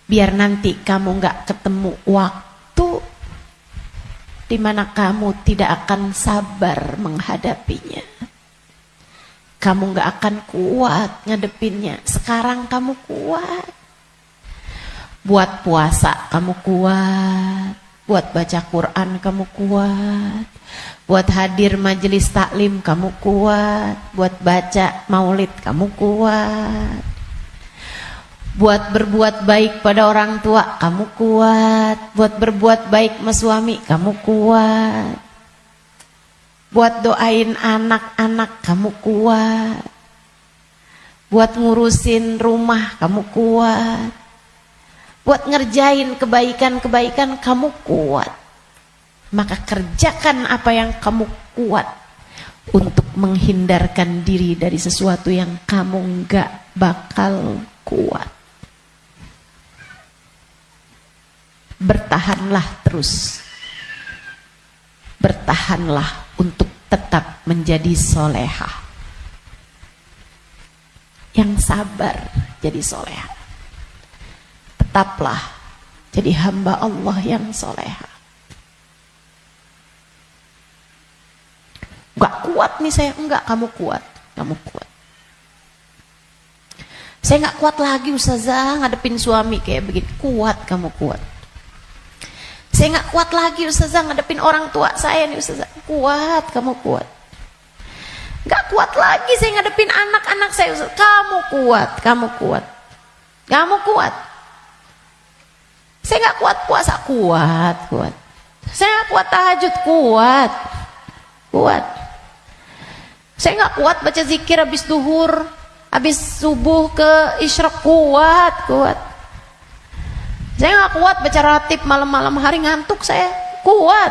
Biar nanti kamu gak ketemu waktu dimana kamu tidak akan sabar menghadapinya. Kamu gak akan kuat ngadepinnya. Sekarang kamu kuat. Buat puasa kamu kuat, buat baca Quran kamu kuat, buat hadir majelis taklim kamu kuat, buat baca maulid kamu kuat, buat berbuat baik pada orang tua kamu kuat, buat berbuat baik sama suami kamu kuat, buat doain anak-anak kamu kuat, buat ngurusin rumah kamu kuat, buat ngerjain kebaikan-kebaikan kamu kuat. Maka kerjakan apa yang kamu kuat untuk menghindarkan diri dari sesuatu yang kamu gak bakal kuat. Bertahanlah terus. Bertahanlah untuk tetap menjadi solehah. Yang sabar jadi solehah. Tetaplah jadi hamba Allah yang solehah. Gak kuat nih saya, enggak, kamu kuat, kamu kuat. Saya gak kuat lagi Ustazah ngadepin suami kayak begini. Kuat, kamu kuat. Saya gak kuat lagi Ustazah ngadepin orang tua saya nih Ustazah. Kuat, kamu kuat. Gak kuat lagi saya ngadepin anak-anak saya Ustazah. Kamu kuat, kamu kuat. Kamu kuat. Saya gak kuat puasa, kuat, kuat. Saya kuat tahajud, kuat. Saya nggak kuat baca zikir habis duhur, habis subuh ke isyraq, kuat. Saya nggak kuat baca ratib malam-malam hari, ngantuk saya, kuat.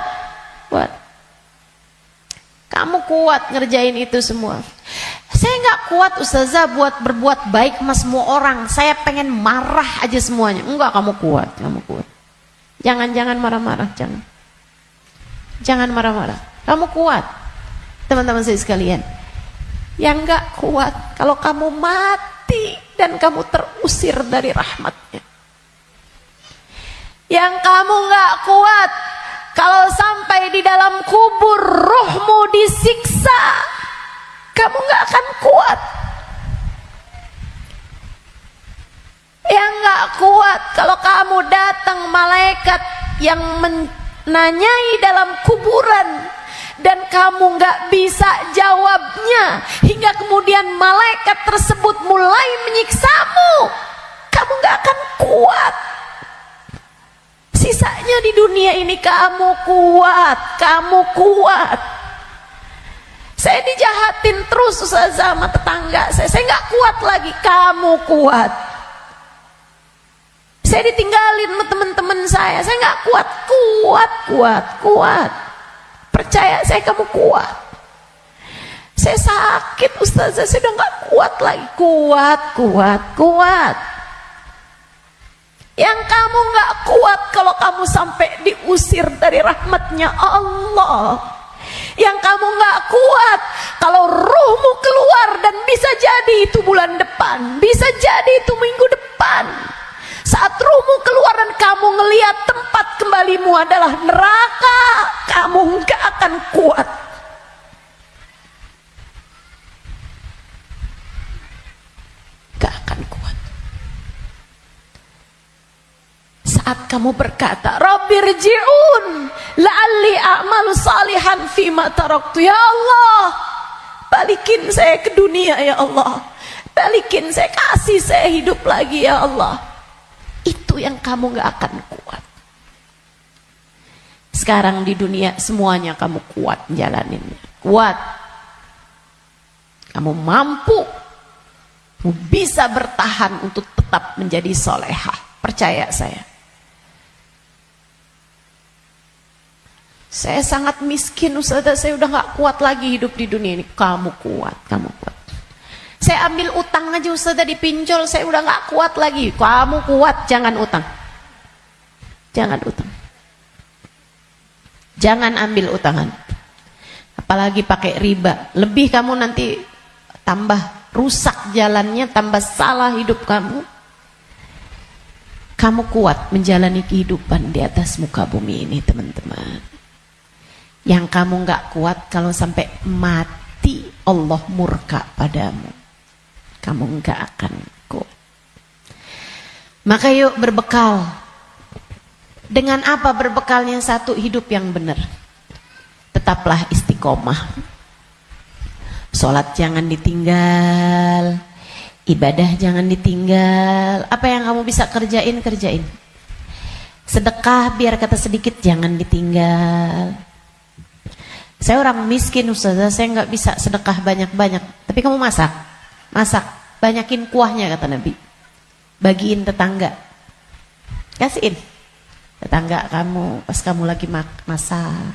Kamu kuat ngerjain itu semua. Saya nggak kuat ustazah buat berbuat baik sama semua orang. Saya pengen marah aja semuanya. Enggak, kamu kuat. Jangan marah-marah, jangan marah-marah. Kamu kuat, teman-teman saya sekalian. Yang nggak kuat kalau kamu mati dan kamu terusir dari rahmatnya. Yang kamu nggak kuat kalau sampai di dalam kubur ruhmu disiksa, kamu nggak akan kuat. Yang nggak kuat kalau kamu datang malaikat yang menanyai dalam kuburan dan kamu nggak bisa jawabnya, hingga kemudian malaikat tersebut mulai menyiksamu, kamu nggak akan kuat. Sisanya di dunia ini kamu kuat. Saya dijahatin terus ustazah sama tetangga saya nggak kuat lagi, kamu kuat. Saya ditinggalin sama teman-teman saya nggak kuat. Percaya saya, kamu kuat. Saya sakit ustazah, saya udah nggak kuat lagi, kuat. Yang kamu nggak kuat kalau kamu sampai diusir dari rahmatnya Allah. Yang kamu nggak kuat kalau ruhmu keluar, dan bisa jadi itu bulan depan, bisa jadi itu minggu depan. Saat ruhmu keluar dan kamu ngelihat tempat kembalimu adalah neraka, kamu nggak akan kuat. Gak akan kuat. Saat kamu berkata, Rabbirji'un la'alli a'malu salihan fima taraktu. Ya Allah, balikin saya ke dunia ya Allah. Balikin saya, kasih saya hidup lagi ya Allah. Itu yang kamu gak akan kuat. Sekarang di dunia semuanya kamu kuat jalaninnya. Kuat. Kamu mampu. Kamu bisa bertahan untuk tetap menjadi solehah. Percaya saya. Saya sangat miskin ustazah, saya udah gak kuat lagi hidup di dunia ini. Kamu kuat. Saya ambil utang aja ustazah, dipinjol, saya udah gak kuat lagi. Kamu kuat, jangan utang. Jangan ambil utangan. Apalagi pakai riba. Lebih kamu nanti tambah rusak jalannya, tambah salah hidup kamu. Kamu kuat menjalani kehidupan di atas muka bumi ini teman-teman. Yang kamu gak kuat kalau sampai mati Allah murka padamu, kamu gak akan kuat. Maka yuk berbekal. Dengan apa berbekalnya? Satu, hidup yang benar. Tetaplah istiqomah. Sholat jangan ditinggal, ibadah jangan ditinggal. Apa yang kamu bisa kerjain. Sedekah biar kata sedikit jangan ditinggal. Saya orang miskin ustazah, saya nggak bisa sedekah banyak-banyak. Tapi kamu masak, banyakin kuahnya kata Nabi. Bagiin tetangga, kasihin tetangga kamu pas kamu lagi masak.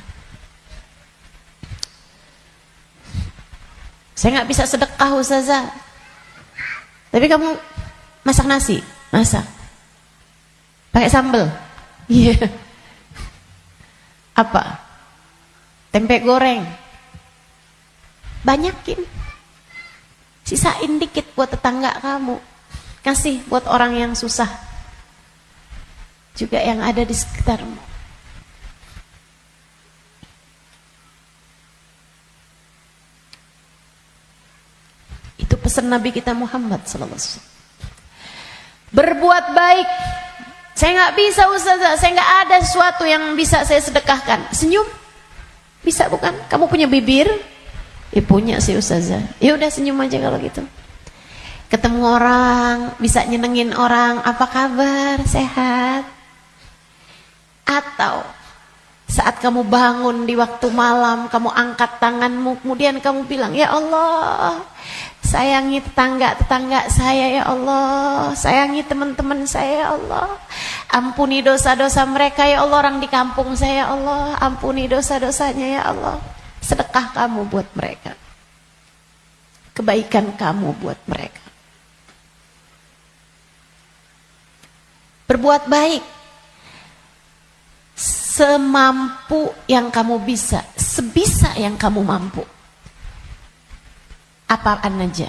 Saya nggak bisa sedekah ustazah. Tapi kamu masak nasi, pakai sambal. Iya. Apa? Tempe goreng, banyakin, sisain dikit buat tetangga kamu, kasih buat orang yang susah juga yang ada di sekitarmu. Itu pesan Nabi kita Muhammad SAW. Berbuat baik. Saya nggak bisa ustazah, saya nggak ada sesuatu yang bisa saya sedekahkan. Senyum bisa bukan? Kamu punya bibir? Ya punya sih ustazah. Ya udah senyum aja kalau gitu. Ketemu orang, bisa nyenengin orang, apa kabar? Sehat? Atau Saat kamu bangun di waktu malam, kamu angkat tanganmu, kemudian kamu bilang, ya Allah, sayangi tetangga-tetangga saya ya Allah, sayangi teman-teman saya ya Allah, ampuni dosa-dosa mereka ya Allah, orang di kampung saya ya Allah, ampuni dosa-dosanya ya Allah. Sedekah kamu buat mereka, kebaikan kamu buat mereka. Berbuat baik semampu yang kamu bisa, sebisa yang kamu mampu. Apaan aja.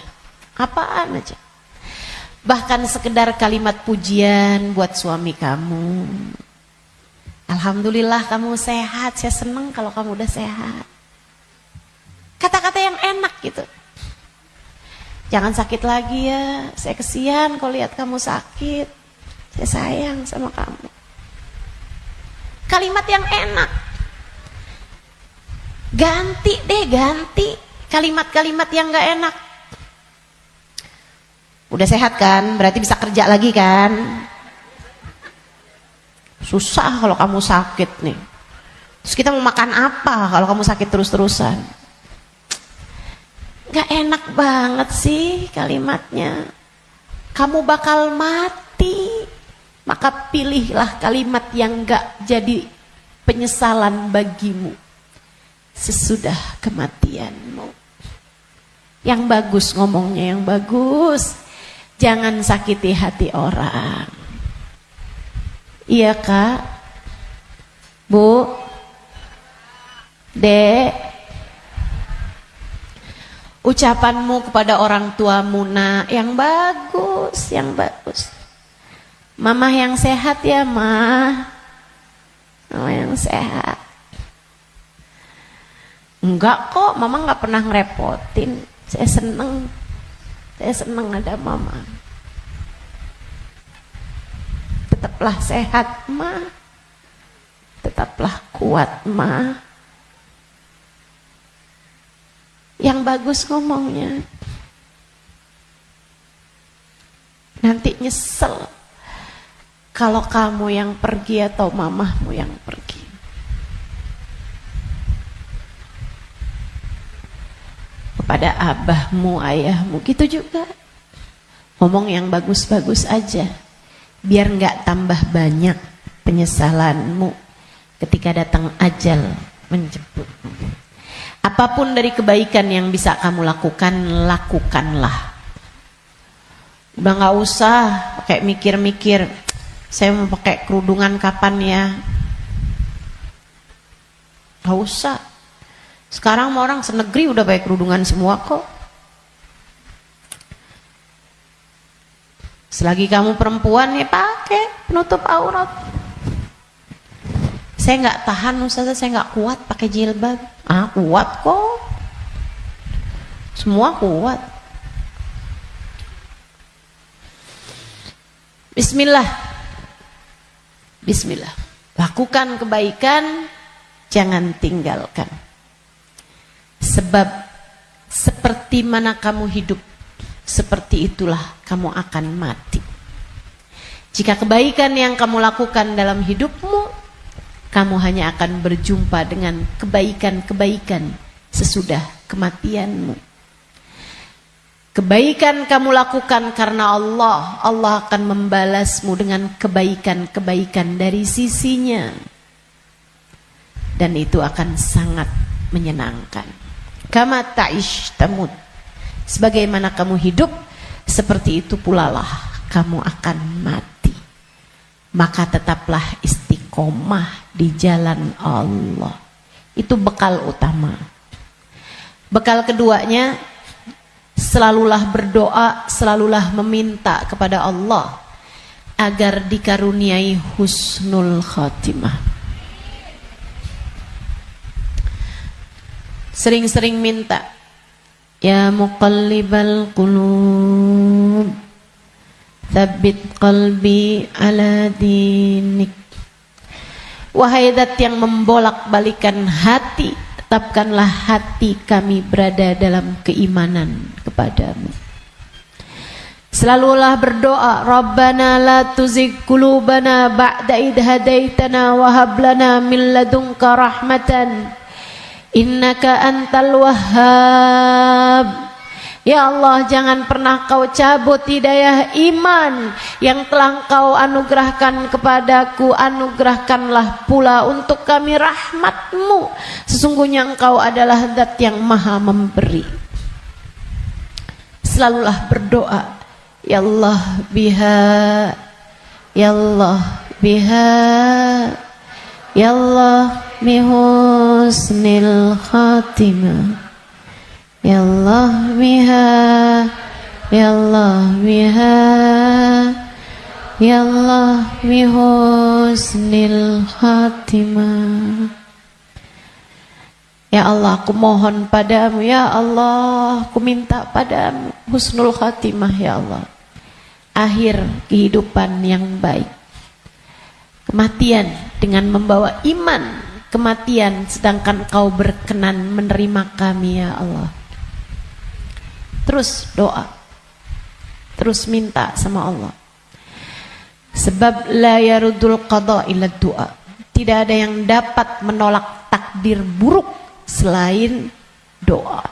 Bahkan sekedar kalimat pujian buat suami kamu. Alhamdulillah kamu sehat, saya senang kalau kamu udah sehat. Kata-kata yang enak gitu. Jangan sakit lagi ya, saya kesian kalau lihat kamu sakit. Saya sayang sama kamu. Kalimat yang enak. Ganti kalimat-kalimat yang gak enak. Udah sehat kan, berarti bisa kerja lagi kan. Susah kalau kamu sakit nih. Terus kita mau makan apa kalau kamu sakit terus-terusan? Gak enak banget sih kalimatnya. Kamu bakal mati. Maka pilihlah kalimat yang gak jadi penyesalan bagimu sesudah kematianmu. Yang bagus ngomongnya, yang bagus. Jangan sakiti hati orang. Iya Kak? Bu? Dek? Ucapanmu kepada orang tuamu nak, yang bagus, yang bagus. Mama yang sehat ya Ma. Mama yang sehat. Enggak kok, Mama enggak pernah ngerepotin. Saya seneng ada Mama. Tetaplah sehat Ma. Tetaplah kuat Ma. Yang bagus ngomongnya. Nanti nyesel kalau kamu yang pergi atau mamahmu yang pergi. Kepada abahmu, ayahmu, gitu juga. Ngomong yang bagus-bagus aja. Biar nggak tambah banyak penyesalanmu ketika datang ajal menjemputmu. Apapun dari kebaikan yang bisa kamu lakukan, lakukanlah. Udah nggak usah pakai mikir-mikir. Saya mau pakai kerudungan kapan ya? Gak usah. Sekarang orang senegeri udah pakai kerudungan semua kok. Selagi kamu perempuan ya pakai penutup aurat. Saya nggak tahan Ustazah, saya nggak kuat pakai jilbab. Kuat kok. Semua kuat. Bismillah. Bismillah. Lakukan kebaikan, jangan tinggalkan. Sebab seperti mana kamu hidup, seperti itulah kamu akan mati. Jika kebaikan yang kamu lakukan dalam hidupmu, kamu hanya akan berjumpa dengan kebaikan-kebaikan sesudah kematianmu. Kebaikan kamu lakukan karena Allah, Allah akan membalasmu dengan kebaikan-kebaikan dari sisinya. Dan itu akan sangat menyenangkan. Kama ta'ish tamut. Sebagaimana kamu hidup, seperti itu pula lah kamu akan mati. Maka tetaplah istiqomah di jalan Allah. Itu bekal utama. Bekal keduanya, selalulah berdoa, selalulah meminta kepada Allah agar dikaruniai husnul khatimah. Sering-sering minta, ya muqallibal qulub, tsabbit qalbi ala dinik. Wahai zat yang membolak-balikan hati, tetapkanlah hati kami berada dalam keimanan kepadamu. Selalulah berdoa, Rabbana la tuzigh qulubana ba'da idh hadaitana wa hab lana min ladunka rahmatan innaka antal wahhab. Ya Allah, jangan pernah kau cabut hidayah iman yang telah kau anugerahkan kepadaku. Anugerahkanlah pula untuk kami rahmatmu. Sesungguhnya engkau adalah zat yang maha memberi. Selalulah berdoa, Ya Allah biha, Ya Allah biha, Ya Allah bihusnil khatimah, Ya Allah biha, Ya Allah biha, Ya Allah bihusnil khatimah. Ya Allah, aku mohon padamu, Ya Allah, aku minta padamu husnul khatimah, Ya Allah. Akhir kehidupan yang baik. Kematian dengan membawa iman. Kematian sedangkan Kau berkenan menerima kami, Ya Allah. Terus doa, terus minta sama Allah. Sebab la yarudul qada illa doa. Tidak ada yang dapat menolak takdir buruk selain doa.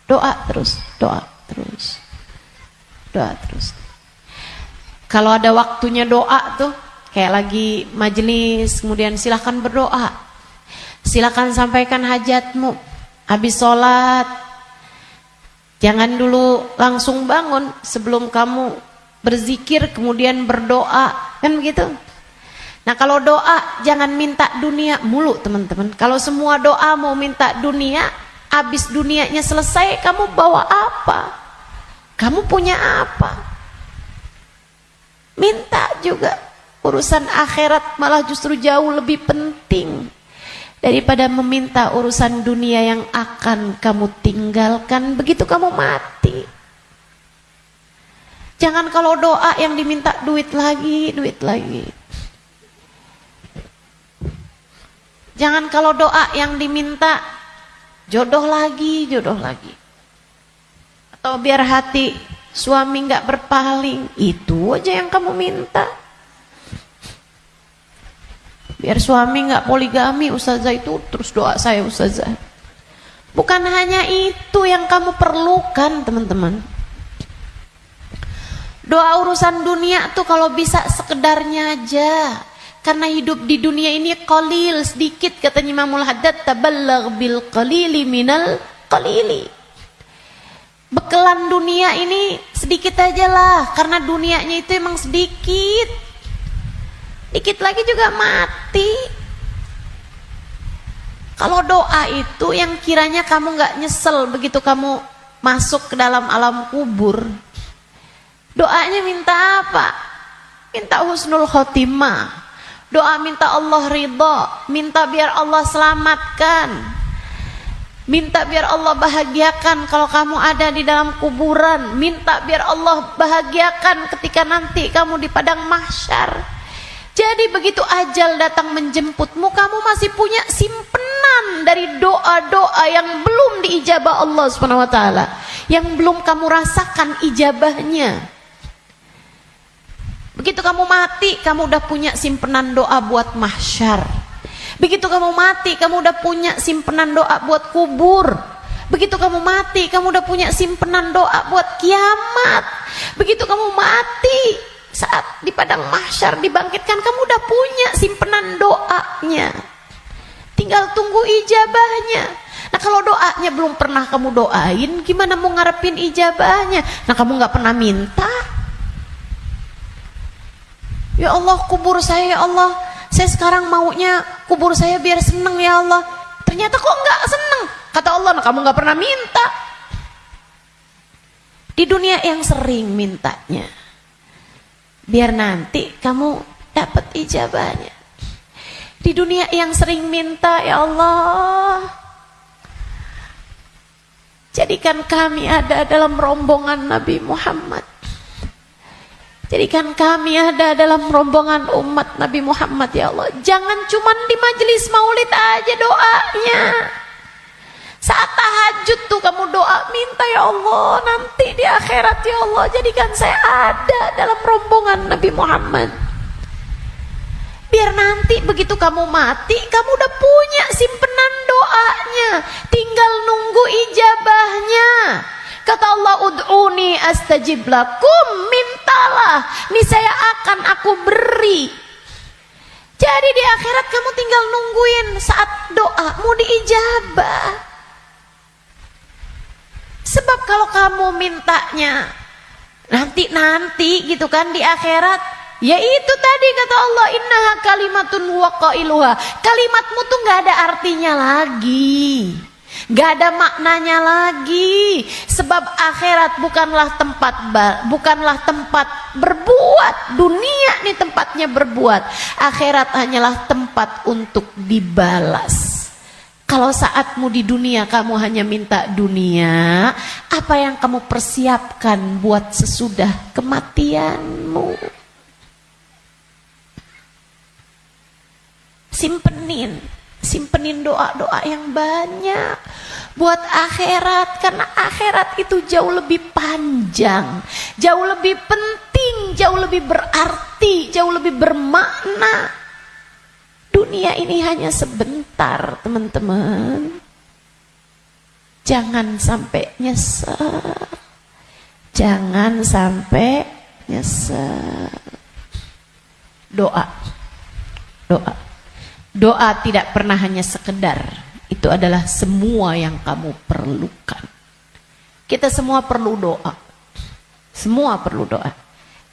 Doa terus, doa terus, doa terus. Kalau ada waktunya doa tuh, kayak lagi majelis, kemudian silahkan berdoa, silahkan sampaikan hajatmu. Habis sholat, jangan dulu langsung bangun, sebelum kamu berzikir kemudian berdoa, kan begitu. Nah kalau doa jangan minta dunia mulu teman-teman. Kalau semua doa mau minta dunia, habis dunianya selesai kamu bawa apa? Kamu punya apa? Minta juga. Urusan akhirat malah justru jauh lebih penting daripada meminta urusan dunia yang akan kamu tinggalkan begitu kamu mati. Jangan kalau doa yang diminta duit lagi, duit lagi. Jangan kalau doa yang diminta jodoh lagi, jodoh lagi. Atau biar hati suami nggak berpaling, itu aja yang kamu minta. Biar suami nggak poligami, ustazah, itu terus doa saya ustazah. Bukan hanya itu yang kamu perlukan teman-teman. Doa urusan dunia tuh kalau bisa sekedarnya aja. Karena hidup di dunia ini qalil, sedikit, katanya Imamul Haddad, tabalagh bil qalili minal qalili. Bekelan dunia ini sedikit aja lah, karena dunianya itu emang sedikit. Dikit lagi juga mati. Kalau doa itu yang kiranya kamu gak nyesel begitu kamu masuk ke dalam alam kubur. Doanya minta apa? Minta husnul khotimah. Doa minta Allah ridha, minta biar Allah selamatkan, minta biar Allah bahagiakan kalau kamu ada di dalam kuburan, minta biar Allah bahagiakan ketika nanti kamu di padang mahsyar. Jadi begitu ajal datang menjemputmu, kamu masih punya simpenan dari doa-doa yang belum diijabah Allah SWT, yang belum kamu rasakan ijabahnya. Begitu kamu mati, kamu udah punya simpenan doa buat mahsyar. Begitu kamu mati, kamu udah punya simpenan doa buat kubur. Begitu kamu mati, kamu udah punya simpenan doa buat kiamat. Begitu kamu mati, saat di padang mahsyar dibangkitkan, kamu udah punya simpenan doanya. Tinggal tunggu ijabahnya. Nah kalau doanya belum pernah kamu doain, gimana mau ngarepin ijabahnya? Nah kamu gak pernah minta. Ya Allah, kubur saya, ya Allah, saya sekarang maunya kubur saya biar seneng, ya Allah. Ternyata kok gak seneng, kata Allah. Nah kamu gak pernah minta. Di dunia yang sering mintanya, biar nanti kamu dapat ijabahnya. Di dunia yang sering minta, ya Allah, jadikan kami ada dalam rombongan Nabi Muhammad. Jadikan kami ada dalam rombongan umat Nabi Muhammad, ya Allah. Jangan cuma di majelis maulid aja doanya. Saat tahajud tuh kamu doa, minta ya Allah nanti di akhirat ya Allah jadikan saya ada dalam rombongan Nabi Muhammad. Biar nanti begitu kamu mati, kamu udah punya simpenan doanya, tinggal nunggu ijabahnya. Kata Allah, ud'uni astajib lakum, mintalah, niscaya akan aku beri. Jadi di akhirat kamu tinggal nungguin saat doamu diijabah. Sebab kalau kamu mintanya nanti gitu kan di akhirat, ya itu tadi kata Allah, innaha kalimatun huwa qailuha. Kalimatmu tuh nggak ada artinya lagi, nggak ada maknanya lagi. Sebab akhirat bukanlah tempat berbuat. Dunia nih tempatnya berbuat. Akhirat hanyalah tempat untuk dibalas. Kalau saatmu di dunia kamu hanya minta dunia, apa yang kamu persiapkan buat sesudah kematianmu? Simpenin doa-doa yang banyak buat akhirat, karena akhirat itu jauh lebih panjang, jauh lebih penting, jauh lebih berarti, jauh lebih bermakna. Dunia ini hanya sebentar, teman-teman. Jangan sampai nyesel. Jangan sampai nyesel. Doa. Doa tidak pernah hanya sekedar. Itu adalah semua yang kamu perlukan. Kita semua perlu doa. Semua perlu doa.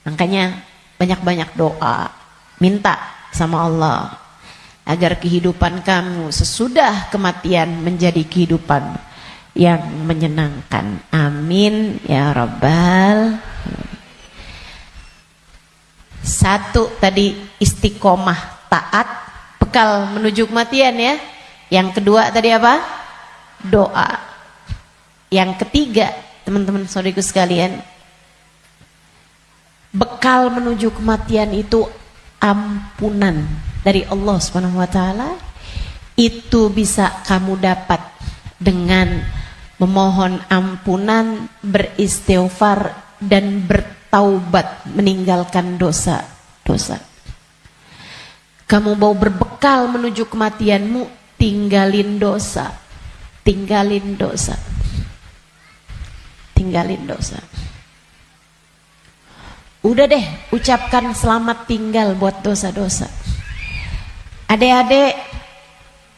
Makanya banyak-banyak doa. Minta sama Allah agar kehidupan kamu sesudah kematian menjadi kehidupan yang menyenangkan. Amin ya Rabbal. Satu tadi istiqomah taat, bekal menuju kematian ya. Yang kedua tadi apa? Doa. Yang ketiga, teman-teman saudariku sekalian, bekal menuju kematian itu ampunan dari Allah Subhanahu wa taala. Itu bisa kamu dapat dengan memohon ampunan, beristighfar dan bertaubat, meninggalkan dosa-dosa. Kamu mau berbekal menuju kematianmu, tinggalin dosa. Tinggalin dosa. Tinggalin dosa. Udah deh, ucapkan selamat tinggal buat dosa-dosa. Adik-adik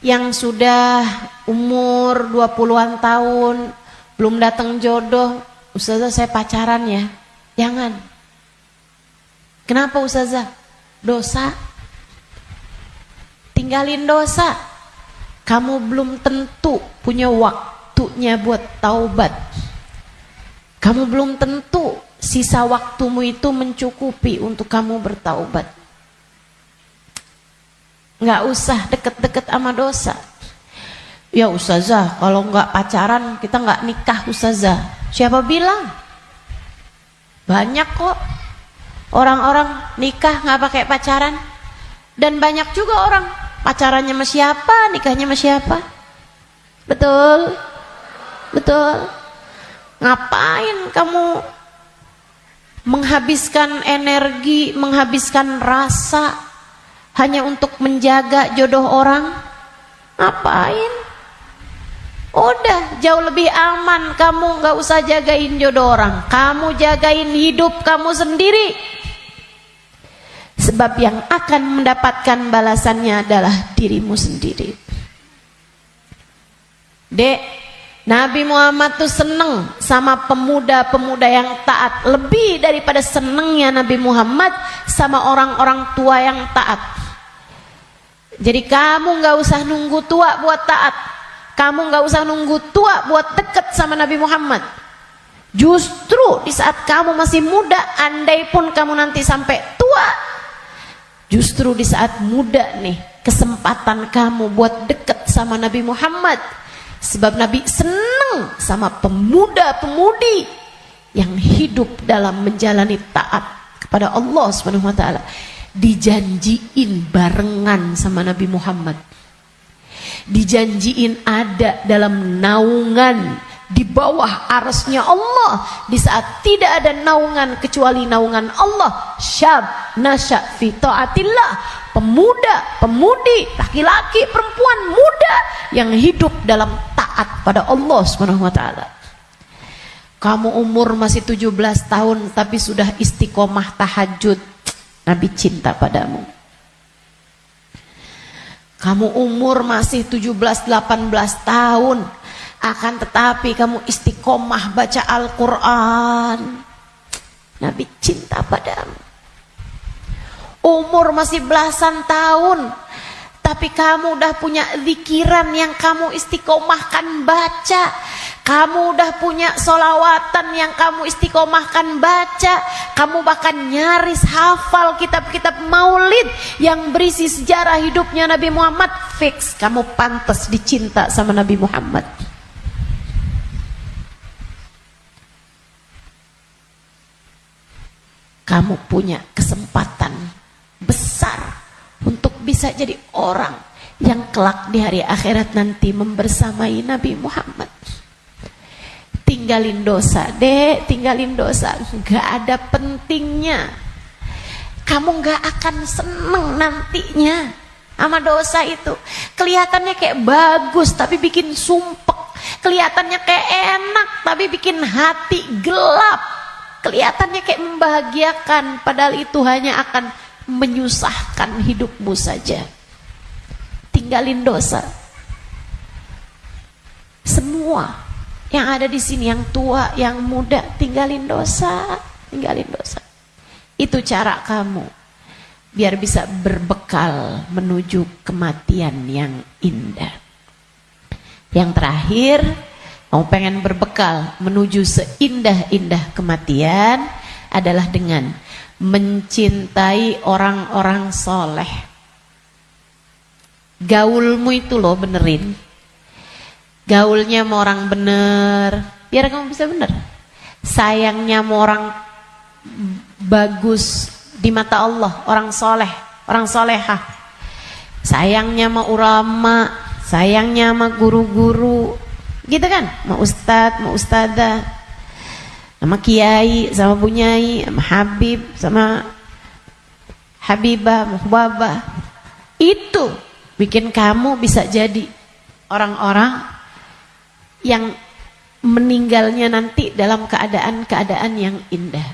yang sudah umur 20-an tahun, belum datang jodoh, Ustazah saya pacaran ya. Jangan. Kenapa Ustazah? Dosa. Tinggalin dosa. Kamu belum tentu punya waktunya buat taubat. Kamu belum tentu sisa waktumu itu mencukupi untuk kamu bertaubat. Nggak usah deket-deket sama dosa. Ya Ustazah, kalau nggak pacaran kita nggak nikah Ustazah. Siapa bilang? Banyak kok orang-orang nikah nggak pakai pacaran. Dan banyak juga orang pacarannya sama siapa, nikahnya sama siapa. Betul? Betul? Ngapain kamu menghabiskan energi, menghabiskan rasa hanya untuk menjaga jodoh orang? Ngapain? Udah jauh lebih aman kamu gak usah jagain jodoh orang, kamu jagain hidup kamu sendiri. Sebab yang akan mendapatkan balasannya adalah dirimu sendiri. Dek, Nabi Muhammad tuh seneng sama pemuda-pemuda yang taat, lebih daripada senengnya Nabi Muhammad sama orang-orang tua yang taat. Jadi kamu gak usah nunggu tua buat taat, kamu gak usah nunggu tua buat deket sama Nabi Muhammad. Justru di saat kamu masih muda, andai pun kamu nanti sampai tua, justru di saat muda nih kesempatan kamu buat deket sama Nabi Muhammad. Sebab Nabi senang sama pemuda-pemudi yang hidup dalam menjalani taat kepada Allah Subhanahu wa taala. Dijanjiin barengan sama Nabi Muhammad. dijanjiin ada dalam naungan di bawah arasnya Allah di saat tidak ada naungan kecuali naungan Allah. Syab nasya fi taatillah, pemuda, pemudi, laki-laki, perempuan, muda yang hidup dalam taat pada Allah Subhanahu wa taala. Kamu umur masih 17 tahun tapi sudah istiqomah tahajud, Nabi cinta padamu. Kamu umur masih 17-18 tahun, akan tetapi kamu istiqomah baca Al-Quran, Nabi cinta padamu. Umur masih belasan tahun, tapi kamu udah punya zikiran yang kamu istiqomahkan baca. Kamu udah punya solawatan yang kamu istiqomahkan baca. Kamu bahkan nyaris hafal kitab-kitab maulid yang berisi sejarah hidupnya Nabi Muhammad. Fix, kamu pantas dicinta sama Nabi Muhammad. Kamu punya kesempatan besar untuk bisa jadi orang yang kelak di hari akhirat nanti membersamai Nabi Muhammad. Tinggalin dosa, dek, tinggalin dosa, gak ada pentingnya. Kamu gak akan seneng nantinya sama dosa itu. Kelihatannya kayak bagus tapi bikin sumpek, kelihatannya kayak enak tapi bikin hati gelap, kelihatannya kayak membahagiakan padahal itu hanya akan menyusahkan hidupmu saja. Tinggalin dosa. Semua yang ada di sini, yang tua, yang muda, tinggalin dosa, tinggalin dosa. Itu cara kamu biar bisa berbekal menuju kematian yang indah. Yang terakhir, kamu pengen berbekal menuju seindah-indah kematian adalah dengan mencintai orang-orang soleh. Gaulmu itu loh benerin. Gaulnya sama orang bener, biar kamu bisa bener. Sayangnya sama orang bagus di mata Allah, orang soleh, orang solehah. Sayangnya sama ulama, sayangnya sama guru-guru, gitu kan? Sama ustadz, sama ustadzah, sama kiai, sama bunyai, sama habib, sama habibah, muhbabah. Itu bikin kamu bisa jadi orang-orang yang meninggalnya nanti dalam keadaan-keadaan yang indah.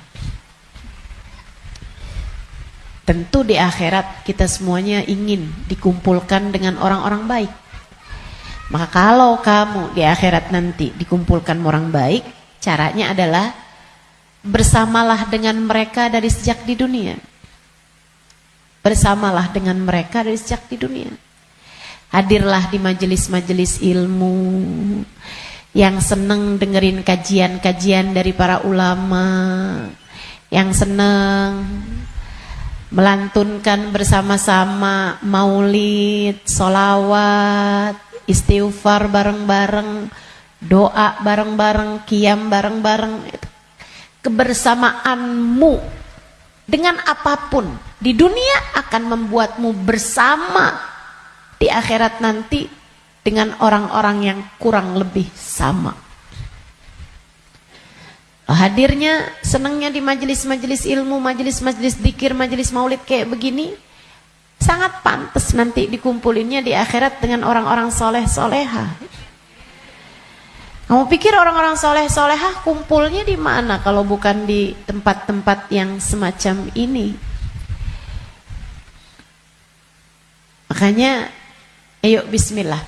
Tentu di akhirat kita semuanya ingin dikumpulkan dengan orang-orang baik. Maka kalau kamu di akhirat nanti dikumpulkan orang baik, caranya adalah bersamalah dengan mereka dari sejak di dunia. Bersamalah dengan mereka dari sejak di dunia. Hadirlah di majelis-majelis ilmu, yang seneng dengerin kajian-kajian dari para ulama, yang seneng melantunkan bersama-sama maulid, solawat, istighfar bareng-bareng, doa bareng-bareng, qiyam bareng-bareng. Kebersamaanmu dengan apapun di dunia akan membuatmu bersama di akhirat nanti dengan orang-orang yang kurang lebih sama. Hadirnya, senangnya di majelis-majelis ilmu, majelis-majelis dzikir, majelis maulid kayak begini, sangat pantas nanti dikumpulinnya di akhirat dengan orang-orang soleh-solehah. Kamu pikir orang-orang soleh-solehah kumpulnya di mana kalau bukan di tempat-tempat yang semacam ini? Makanya ayo bismillah,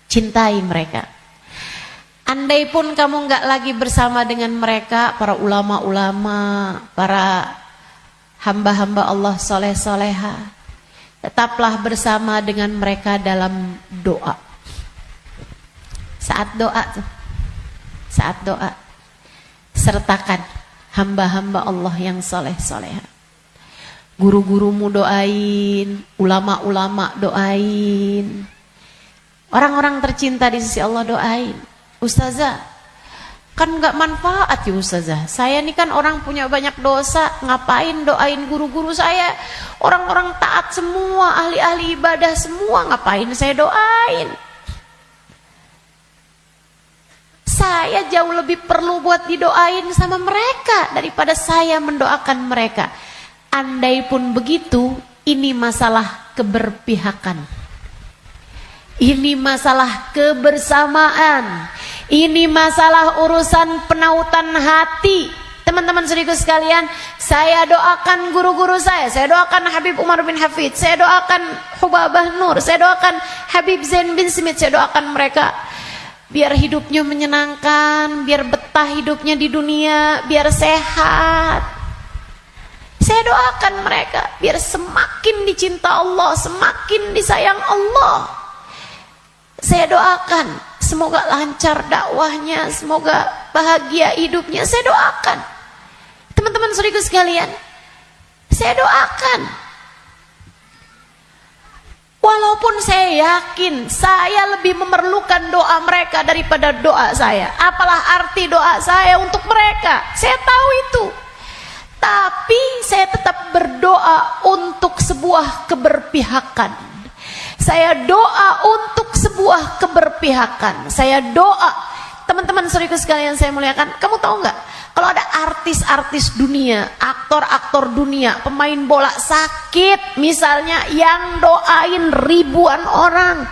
cintai mereka. Andai pun kamu nggak lagi bersama dengan mereka, para ulama-ulama, para hamba-hamba Allah soleh-soleha, tetaplah bersama dengan mereka dalam doa. Saat doa tuh, saat doa, sertakan hamba-hamba Allah yang soleh-soleha. Guru-gurumu doain, ulama-ulama doain, orang-orang tercinta di sisi Allah doain. Ustazah, Kan nggak manfaat ya Ustazah. Saya ini kan orang punya banyak dosa, ngapain doain guru-guru saya? Orang-orang taat semua, ahli-ahli ibadah semua, ngapain saya doain? Saya jauh lebih perlu buat didoain sama mereka daripada saya mendoakan mereka. Andai pun begitu, ini masalah keberpihakan. Ini masalah kebersamaan. Ini masalah urusan penautan hati. Teman-teman saudaraku sekalian, saya doakan guru-guru saya doakan Habib Umar bin Hafid, saya doakan Hubabah Nur, saya doakan Habib Zain bin Smith, saya doakan mereka biar hidupnya menyenangkan, biar betah hidupnya di dunia, biar sehat. Saya doakan mereka biar semakin dicinta Allah, semakin disayang Allah. Saya doakan semoga lancar dakwahnya, semoga bahagia hidupnya. Saya doakan. Teman-teman saudaraku sekalian, saya doakan. Walaupun saya yakin saya lebih memerlukan doa mereka daripada doa saya. Apalah arti doa saya untuk mereka? Saya tahu itu. Tapi saya tetap berdoa untuk sebuah keberpihakan. Saya doa untuk sebuah keberpihakan. Saya doa. Teman-teman saudaraku sekalian saya muliakan, kamu tahu nggak? Kalau ada artis-artis dunia, aktor-aktor dunia, pemain bola sakit misalnya, yang doain ribuan orang,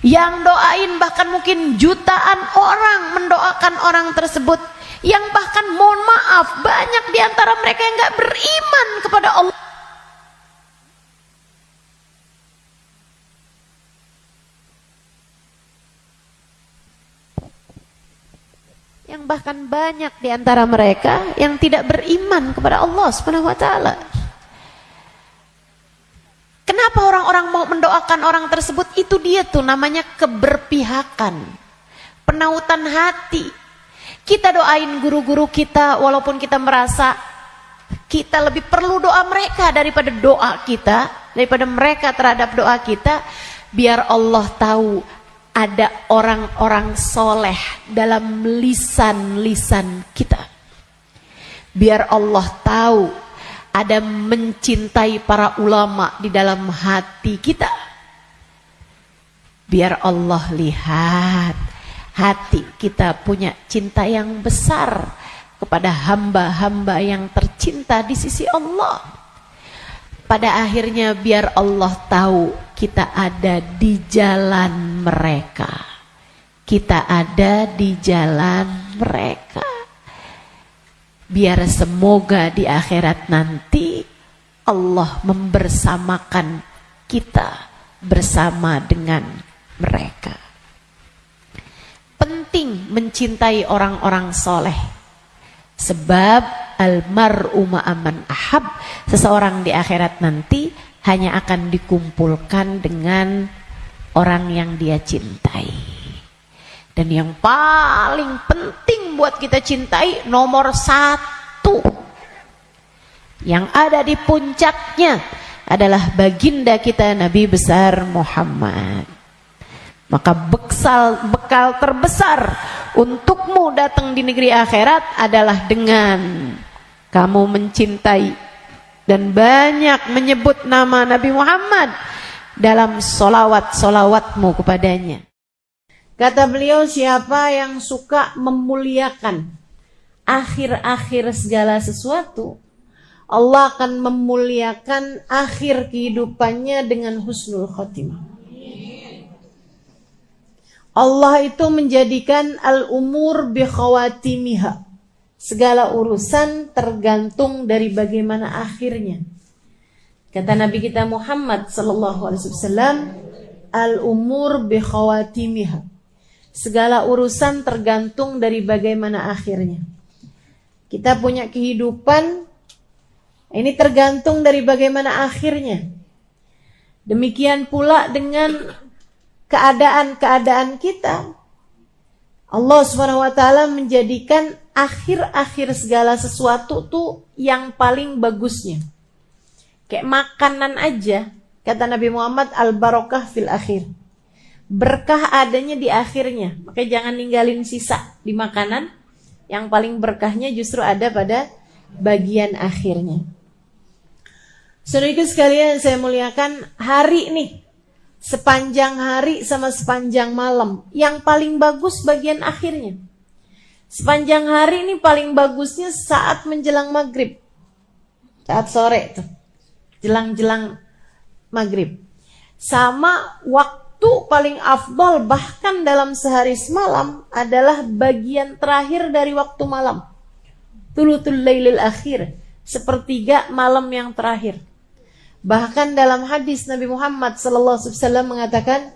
yang doain bahkan mungkin jutaan orang mendoakan orang tersebut, yang bahkan mohon maaf banyak diantara mereka yang nggak beriman kepada Allah. Yang bahkan banyak di antara mereka yang tidak beriman kepada Allah Subhanahu wa taala. Kenapa orang-orang mau mendoakan orang tersebut? Itu dia tuh namanya keberpihakan, penautan hati. Kita doain guru-guru kita walaupun kita merasa kita lebih perlu doa mereka daripada doa kita, daripada mereka terhadap doa kita, biar Allah tahu ada orang-orang soleh dalam lisan-lisan kita. Biar Allah tahu ada mencintai para ulama di dalam hati kita. Biar Allah lihat hati kita punya cinta yang besar kepada hamba-hamba yang tercinta di sisi Allah. Pada akhirnya biar Allah tahu kita ada di jalan mereka. Kita ada di jalan mereka. Biar semoga di akhirat nanti Allah membersamakan kita bersama dengan mereka. Penting mencintai orang-orang soleh. Sebab almar'u ma'aman ahab, seseorang di akhirat nanti hanya akan dikumpulkan dengan orang yang dia cintai. Dan yang paling penting buat kita cintai, nomor satu, yang ada di puncaknya adalah baginda kita Nabi besar Muhammad. Maka bekal terbesar untukmu datang di negeri akhirat adalah dengan kamu mencintai dan banyak menyebut nama Nabi Muhammad dalam solawat-solawatmu kepadanya. Kata beliau, siapa yang suka memuliakan akhir-akhir segala sesuatu, Allah akan memuliakan akhir kehidupannya dengan husnul khotimah. Allah itu menjadikan al-umur bi khawatimiha. Segala urusan tergantung dari bagaimana akhirnya. Kata Nabi kita Muhammad sallallahu alaihi wasallam, al-umur bi khawatimiha. Segala urusan tergantung dari bagaimana akhirnya. Kita punya kehidupan, ini tergantung dari bagaimana akhirnya. Demikian pula dengan keadaan-keadaan kita. Allah Subhanahu wa taala menjadikan akhir-akhir segala sesuatu tuh yang paling bagusnya. Kayak makanan aja, kata Nabi Muhammad, al-barakah fil akhir. Berkah adanya di akhirnya. Makanya jangan ninggalin sisa di makanan. Yang paling berkahnya justru ada pada bagian akhirnya. Saudaraku sekalian saya muliakan, hari nih, sepanjang hari sama sepanjang malam, yang paling bagus bagian akhirnya. Sepanjang hari ini paling bagusnya saat menjelang maghrib. Saat sore tuh. Jelang-jelang maghrib. Sama waktu paling afdol bahkan dalam sehari semalam adalah bagian terakhir dari waktu malam. Thuluthul lailil akhir. Sepertiga malam yang terakhir. Bahkan dalam hadis Nabi Muhammad SAW mengatakan,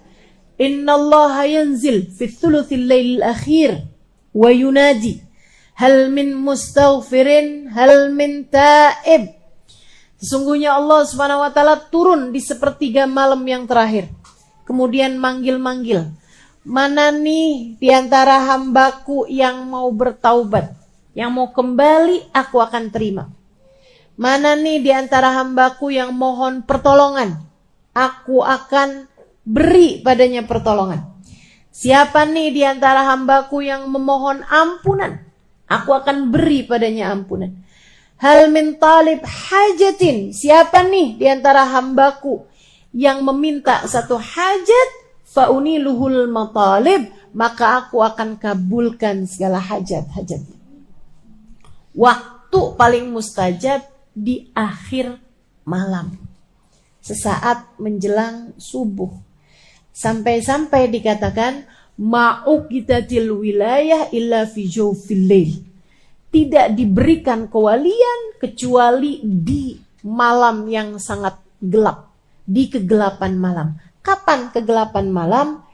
Innallaha yanzil fi thuluthil lailil akhir wa yunadi hal min mustaghfirin hal min taib. Sesungguhnya Allah Subhanahu wa taala turun di sepertiga malam yang terakhir. Kemudian manggil-manggil. Mana nih di antara hambaku yang mau bertaubat, yang mau kembali, aku akan terima. Mana nih di antara hambaku yang mohon pertolongan, aku akan beri padanya pertolongan. Siapa nih di antara hambaku yang memohon ampunan, aku akan beri padanya ampunan. Hal min talib hajatin, siapa nih di antara hambaku yang meminta satu hajat, fauniluhul matalib, maka aku akan kabulkan segala hajat-hajatnya. Waktu paling mustajab di akhir malam, sesaat menjelang subuh. Sampai-sampai dikatakan ma'uqitatil wilayah illa fi jawfil lail. Tidak diberikan kewalian kecuali di malam yang sangat gelap, di kegelapan malam. Kapan kegelapan malam?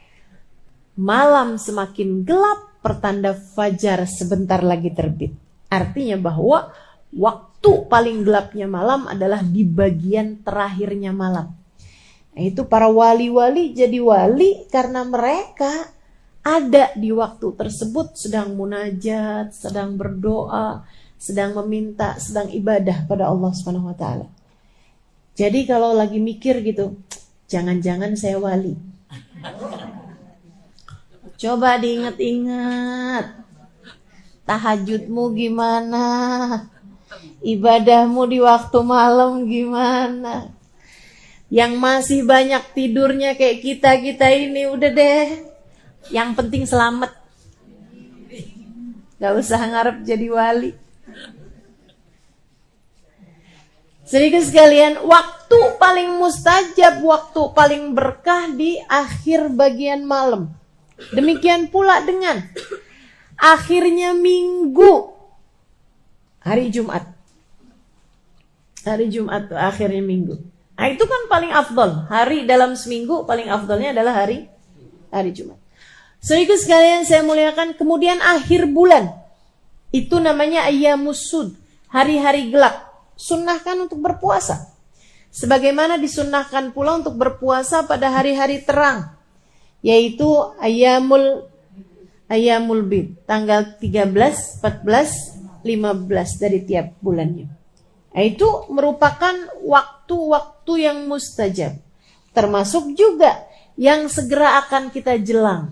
Malam semakin gelap, pertanda fajar sebentar lagi terbit. Artinya bahwa waktu paling gelapnya malam adalah di bagian terakhirnya malam. Nah, itu para wali-wali jadi wali karena mereka ada di waktu tersebut sedang munajat, sedang berdoa, sedang meminta, sedang ibadah pada Allah Subhanahu wa taala. Jadi kalau lagi mikir gitu, jangan-jangan saya wali. Coba diingat-ingat. Tahajudmu gimana? Ibadahmu di waktu malam gimana? Yang masih banyak tidurnya kayak kita ini udah deh. Yang penting selamat. Gak usah ngarep jadi wali. Sedikit sekalian, waktu paling mustajab, waktu paling berkah di akhir bagian malam. Demikian pula dengan akhirnya minggu, hari Jumat. Hari Jumat itu akhirnya minggu. Nah itu kan paling afdol. Hari dalam seminggu paling afdolnya adalah hari Jumat. Saudaraku sekalian saya muliakan, kemudian akhir bulan. Itu namanya ayyamus sud, hari-hari gelap. Sunnahkan untuk berpuasa. Sebagaimana disunnahkan pula untuk berpuasa pada hari-hari terang. Yaitu ayyamul bid, tanggal 13, 14, 15 dari tiap bulannya. Nah, itu merupakan waktu-waktu yang mustajab. Termasuk juga yang segera akan kita jelang.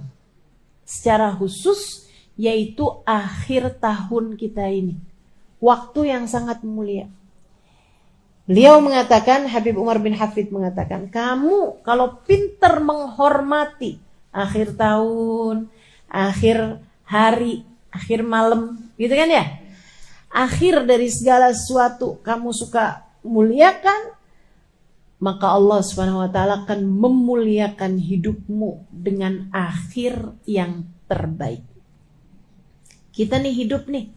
Secara khusus yaitu akhir tahun kita ini. Waktu yang sangat mulia. Beliau mengatakan, Habib Umar bin Hafid mengatakan, kamu kalau pintar menghormati akhir tahun, akhir hari, akhir malam, gitu kan ya? Akhir dari segala sesuatu kamu suka muliakan, maka Allah Subhanahu wa taala akan memuliakan hidupmu dengan akhir yang terbaik. Kita nih hidup nih,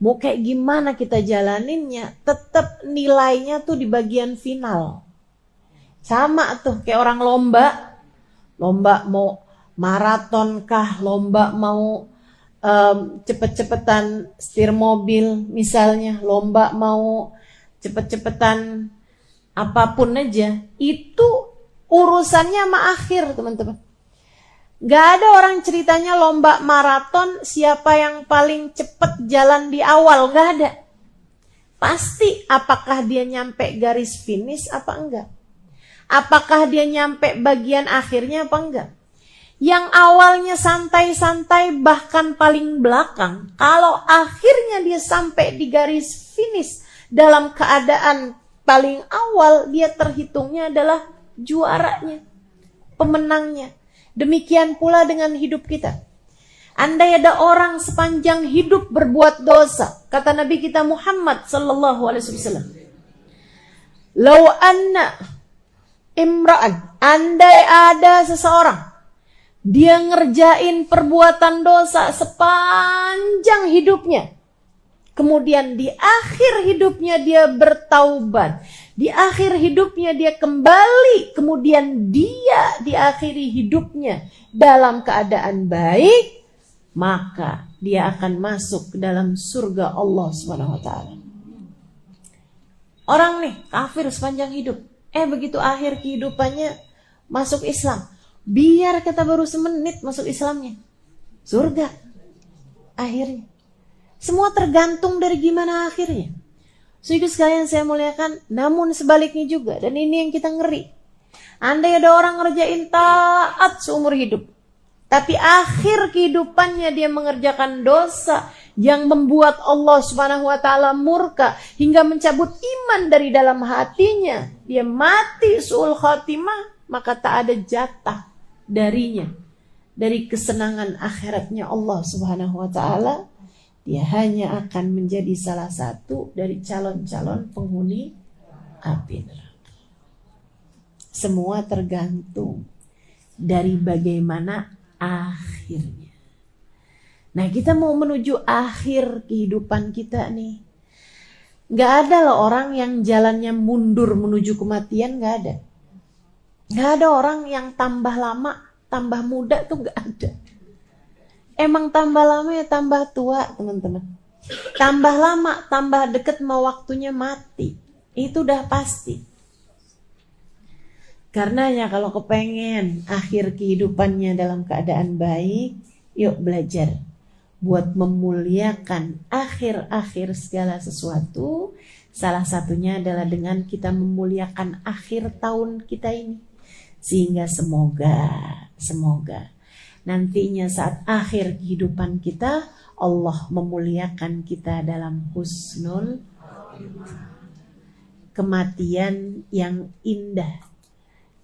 mau kayak gimana kita jalaninnya, tetap nilainya tuh di bagian final. Sama tuh kayak orang lomba mau maraton kah, lomba mau cepet-cepetan setir mobil misalnya, lomba mau cepet-cepetan apapun aja, itu urusannya sama akhir teman-teman. Gak ada orang ceritanya lomba maraton siapa yang paling cepet jalan di awal, gak ada. Pasti apakah dia nyampe garis finish apa enggak, apakah dia nyampe bagian akhirnya apa enggak. Yang awalnya santai-santai bahkan paling belakang, kalau akhirnya dia sampai di garis finish dalam keadaan paling awal, dia terhitungnya adalah juaranya, pemenangnya. Demikian pula dengan hidup kita. Andai ada orang sepanjang hidup berbuat dosa, kata Nabi kita Muhammad sallallahu alaihi wasallam, "Lau anna imra'an", andai ada seseorang dia ngerjain perbuatan dosa sepanjang hidupnya, kemudian di akhir hidupnya dia bertaubat, di akhir hidupnya dia kembali, kemudian dia diakhiri hidupnya dalam keadaan baik, maka dia akan masuk ke dalam surga Allah Subhanahu wa taala. Orang nih kafir sepanjang hidup, begitu akhir kehidupannya masuk Islam. Biar kata baru semenit masuk Islamnya, surga akhirnya. Semua tergantung dari gimana akhirnya. Saudara sekalian saya muliakan, namun sebaliknya juga, dan ini yang kita ngeri. Andai ada orang ngerjain taat seumur hidup, tapi akhir kehidupannya dia mengerjakan dosa yang membuat Allah Subhanahu wa taala murka hingga mencabut iman dari dalam hatinya, dia mati su'ul khatimah, maka tak ada jatah darinya dari kesenangan akhiratnya Allah Subhanahu wa taala. Dia hanya akan menjadi salah satu dari calon-calon penghuni api neraka. Semua tergantung dari bagaimana akhirnya. Nah, kita mau menuju akhir kehidupan kita nih. Gak ada loh orang yang jalannya mundur menuju kematian, gak ada. Gak ada orang yang tambah lama, tambah muda tuh gak ada. Emang tambah lama ya tambah tua, teman-teman. Tambah lama, tambah deket mau waktunya mati. Itu udah pasti. Karenanya kalau kepengen akhir kehidupannya dalam keadaan baik, yuk belajar buat memuliakan akhir-akhir segala sesuatu. Salah satunya adalah dengan kita memuliakan akhir tahun kita ini. Sehingga semoga nantinya saat akhir kehidupan kita, Allah memuliakan kita dalam husnul kematian yang indah,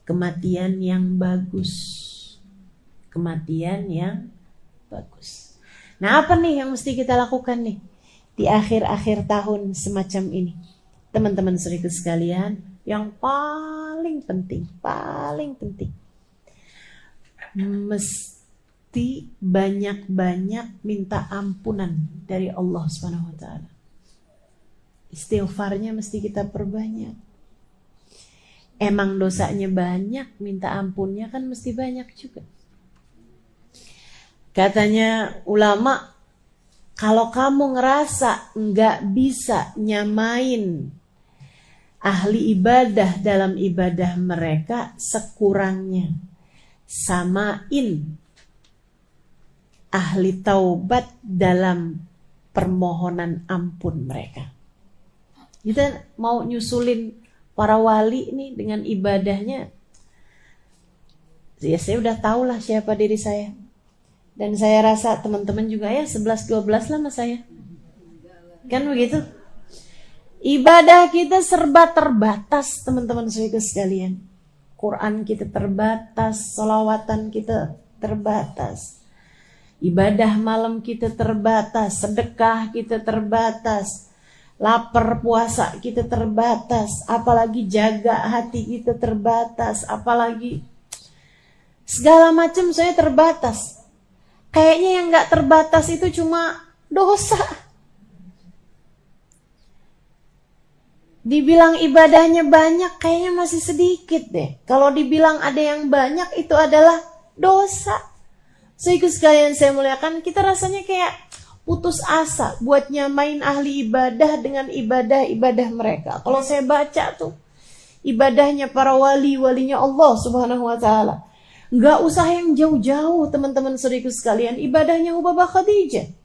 kematian yang bagus, kematian yang bagus. Nah, apa nih yang mesti kita lakukan nih di akhir-akhir tahun semacam ini, teman-teman saudara sekalian? Yang paling penting mesti banyak-banyak minta ampunan dari Allah Subhanahu wa taala. Istighfarnya mesti kita perbanyak. Emang dosanya banyak, minta ampunnya kan mesti banyak juga. Katanya ulama, kalau kamu ngerasa nggak bisa nyamain ahli ibadah dalam ibadah mereka, sekurangnya samain ahli taubat dalam permohonan ampun mereka. Kita mau nyusulin para wali nih dengan ibadahnya. Ya, saya udah tahu lah siapa diri saya. Dan saya rasa teman-teman juga ya 11-12 lah sama saya. Kan begitu? Ibadah kita serba terbatas, teman-teman saudara sekalian. Quran kita terbatas, sholawatan kita terbatas. Ibadah malam kita terbatas, sedekah kita terbatas, lapar puasa kita terbatas, apalagi jaga hati kita terbatas, apalagi segala macam saya terbatas. Kayaknya yang gak terbatas itu cuma dosa. Dibilang ibadahnya banyak, kayaknya masih sedikit deh. Kalau dibilang ada yang banyak, itu adalah dosa. Saudara sekalian saya muliakan, kita rasanya kayak putus asa buat nyamain ahli ibadah dengan ibadah-ibadah mereka. Kalau saya baca tuh ibadahnya para walinya Allah Subhanahu wa taala, nggak usah yang jauh-jauh, teman-teman saudara sekalian. Ibadahnya Ubabah Khadijah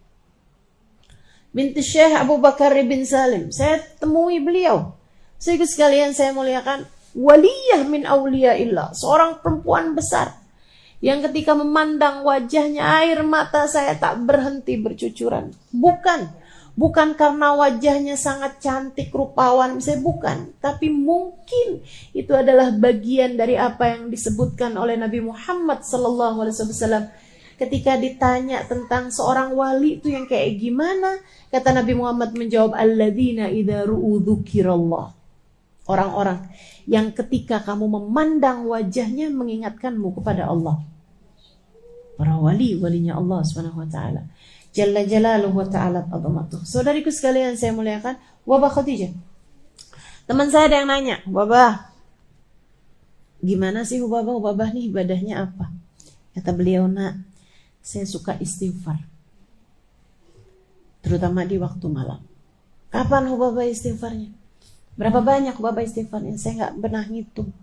binti Syekh Abu Bakar bin Salim, saya temui beliau. Saudara sekalian saya muliakan, waliyah min auliyaillah, seorang perempuan besar yang ketika memandang wajahnya air mata saya tak berhenti bercucuran. Bukan karena wajahnya sangat cantik, rupawan, saya bukan. Tapi mungkin itu adalah bagian dari apa yang disebutkan oleh Nabi Muhammad SAW. Ketika ditanya tentang seorang wali itu yang kayak gimana, kata Nabi Muhammad menjawab, alladzina idza ru'u dzukirallah. Orang-orang yang ketika kamu memandang wajahnya mengingatkanmu kepada Allah. Para walinya Allah SWT. Jalla jalaluhu wa ta'ala azamatuh. Saudariku sekalian saya muliakan, Wabah Khadijah. Teman saya ada yang nanya, Wabah, gimana sih Wabah nih ibadahnya apa? Kata beliau, nak, saya suka istighfar. Terutama di waktu malam. Kapan Wabah istighfarnya? Berapa banyak Wabah istighfarnya? Saya nggak pernah ngitung.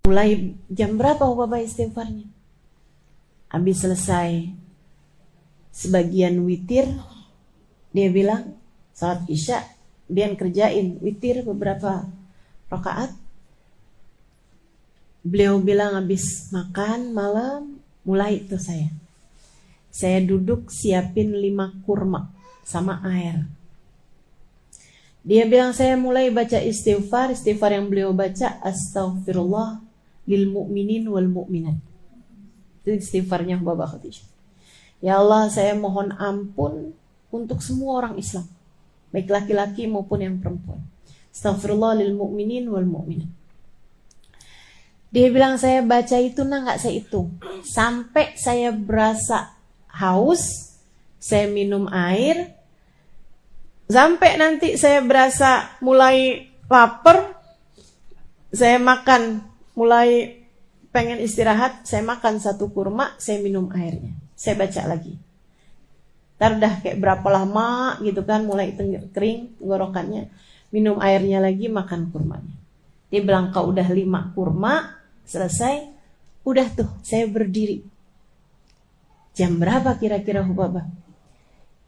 Mulai jam berapa Wabah istighfarnya? Habis selesai sebagian witir, dia bilang salat isya, dia kerjain witir beberapa rakaat. Beliau bilang habis makan malam, mulai itu saya duduk siapin 5 kurma sama air. Dia bilang saya mulai baca istighfar yang beliau baca, astaghfirullah lil mu'minin wal mu'minat. Istighfarnya Wabah Khadijah. Ya Allah, saya mohon ampun untuk semua orang Islam, baik laki-laki maupun yang perempuan. Astaghfirullah lil mu'minin wal mu'minat. Dia bilang saya baca itu nggak saya hitung. Sampai saya berasa haus, saya minum air. Sampai nanti saya berasa mulai lapar, saya makan, mulai pengen istirahat, saya makan 1 kurma, saya minum airnya, saya baca lagi. Ntar udah kayak berapa lama gitu kan, mulai kering tenggorokannya, minum airnya lagi, makan kurmanya. Dia bilang kalau udah 5 kurma selesai, udah tuh saya berdiri. Jam berapa kira-kira Hubabah?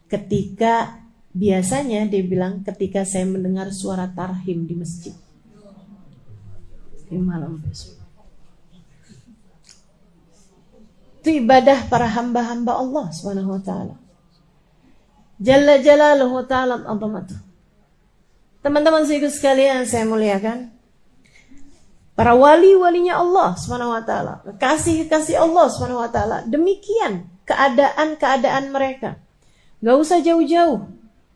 Ketika biasanya dia bilang ketika saya mendengar suara tarhim di masjid di malam besok. Itu ibadah para hamba-hamba Allah Subhanahu wa taala. Jalla jalaluhu ta'ala azamatuh. Teman-teman sekalian saya muliakan, para walinya Allah Subhanahu wa taala, kekasih Allah Subhanahu wa taala, demikian keadaan mereka. Gak usah jauh-jauh.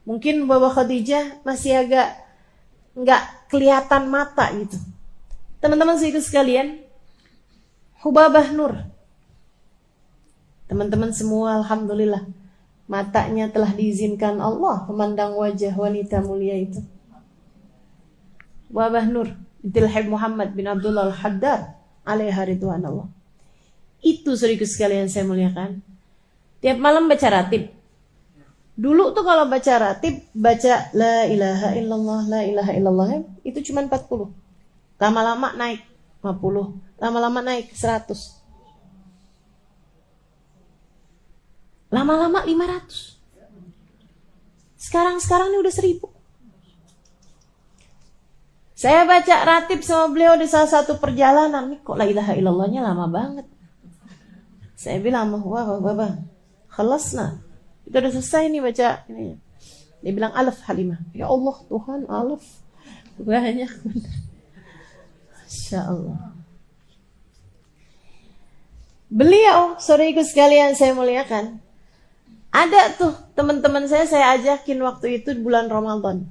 Mungkin Wabah Khadijah masih agak nggak kelihatan mata gitu. Teman-teman sekalian, Hubabah Nur, teman-teman semua alhamdulillah matanya telah diizinkan Allah memandang wajah wanita mulia itu. Wabah Nur binti Habib Muhammad bin Abdullah Al-Haddad alaiha ridwanullah. Itu saudaraku sekalian saya muliakan, tiap malam baca ratib. Dulu tuh kalau baca ratib, baca la ilaha illallah itu cuma 40. Lama-lama naik 50, lama-lama naik 100. Lama-lama 500. Sekarang ini udah 1000. Saya baca ratib sama beliau di salah satu perjalanan. Nih kok la ilaha illallahnya lama banget. Saya bilang, Wabah, khalasna. Kita udah selesai nih baca ini. Dia bilang alaf Halimah. Ya Allah Tuhan, alaf banyak bener. Masya Allah. Beliau, saudaraku sekalian saya muliakan, ada tuh teman-teman saya ajakin waktu itu bulan Ramadan.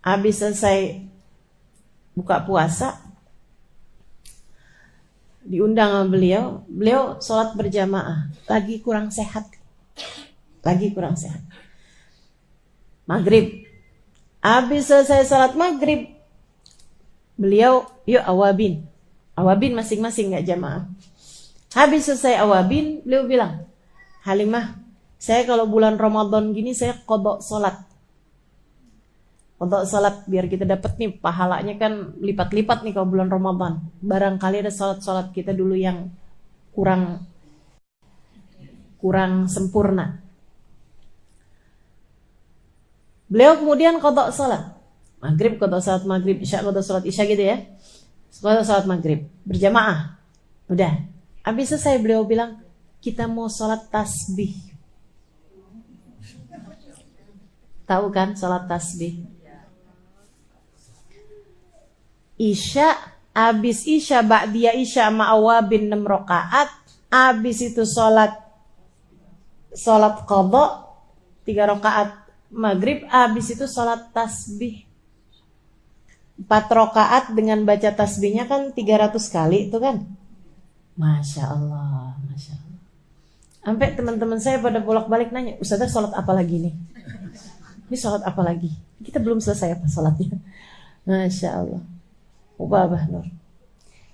Habis selesai buka puasa, diundang sama beliau sholat berjamaah, lagi kurang sehat. Maghrib. Habis selesai sholat maghrib, beliau yuk awabin masing-masing gak jamaah. Habis selesai awabin, beliau bilang, Halimah, saya kalau bulan Ramadan gini saya qadha salat biar kita dapat nih pahalanya kan lipat-lipat nih kalau bulan Ramadan. Barangkali ada salat kita dulu yang kurang sempurna. Beliau kemudian qadha salat maghrib, qadha salat maghrib, isya qadha salat isya gitu ya. Sholat maghrib berjamaah. Udah. Habis selesai beliau bilang, kita mau sholat tasbih. Tahu kan sholat tasbih? Isya, habis isya, ba'diyah isya ma'awabin 6 rakaat. Habis itu sholat qadha 3 rakaat maghrib. Habis itu sholat tasbih 4 rakaat dengan baca tasbihnya kan 300 kali itu kan. Masya Allah, Masya Allah. Sampai teman-teman saya pada bolak-balik nanya, Ustazah sholat apa lagi nih? Ini sholat apa lagi? Kita belum selesai apa sholatnya. Masya Allah. Ubah Nur.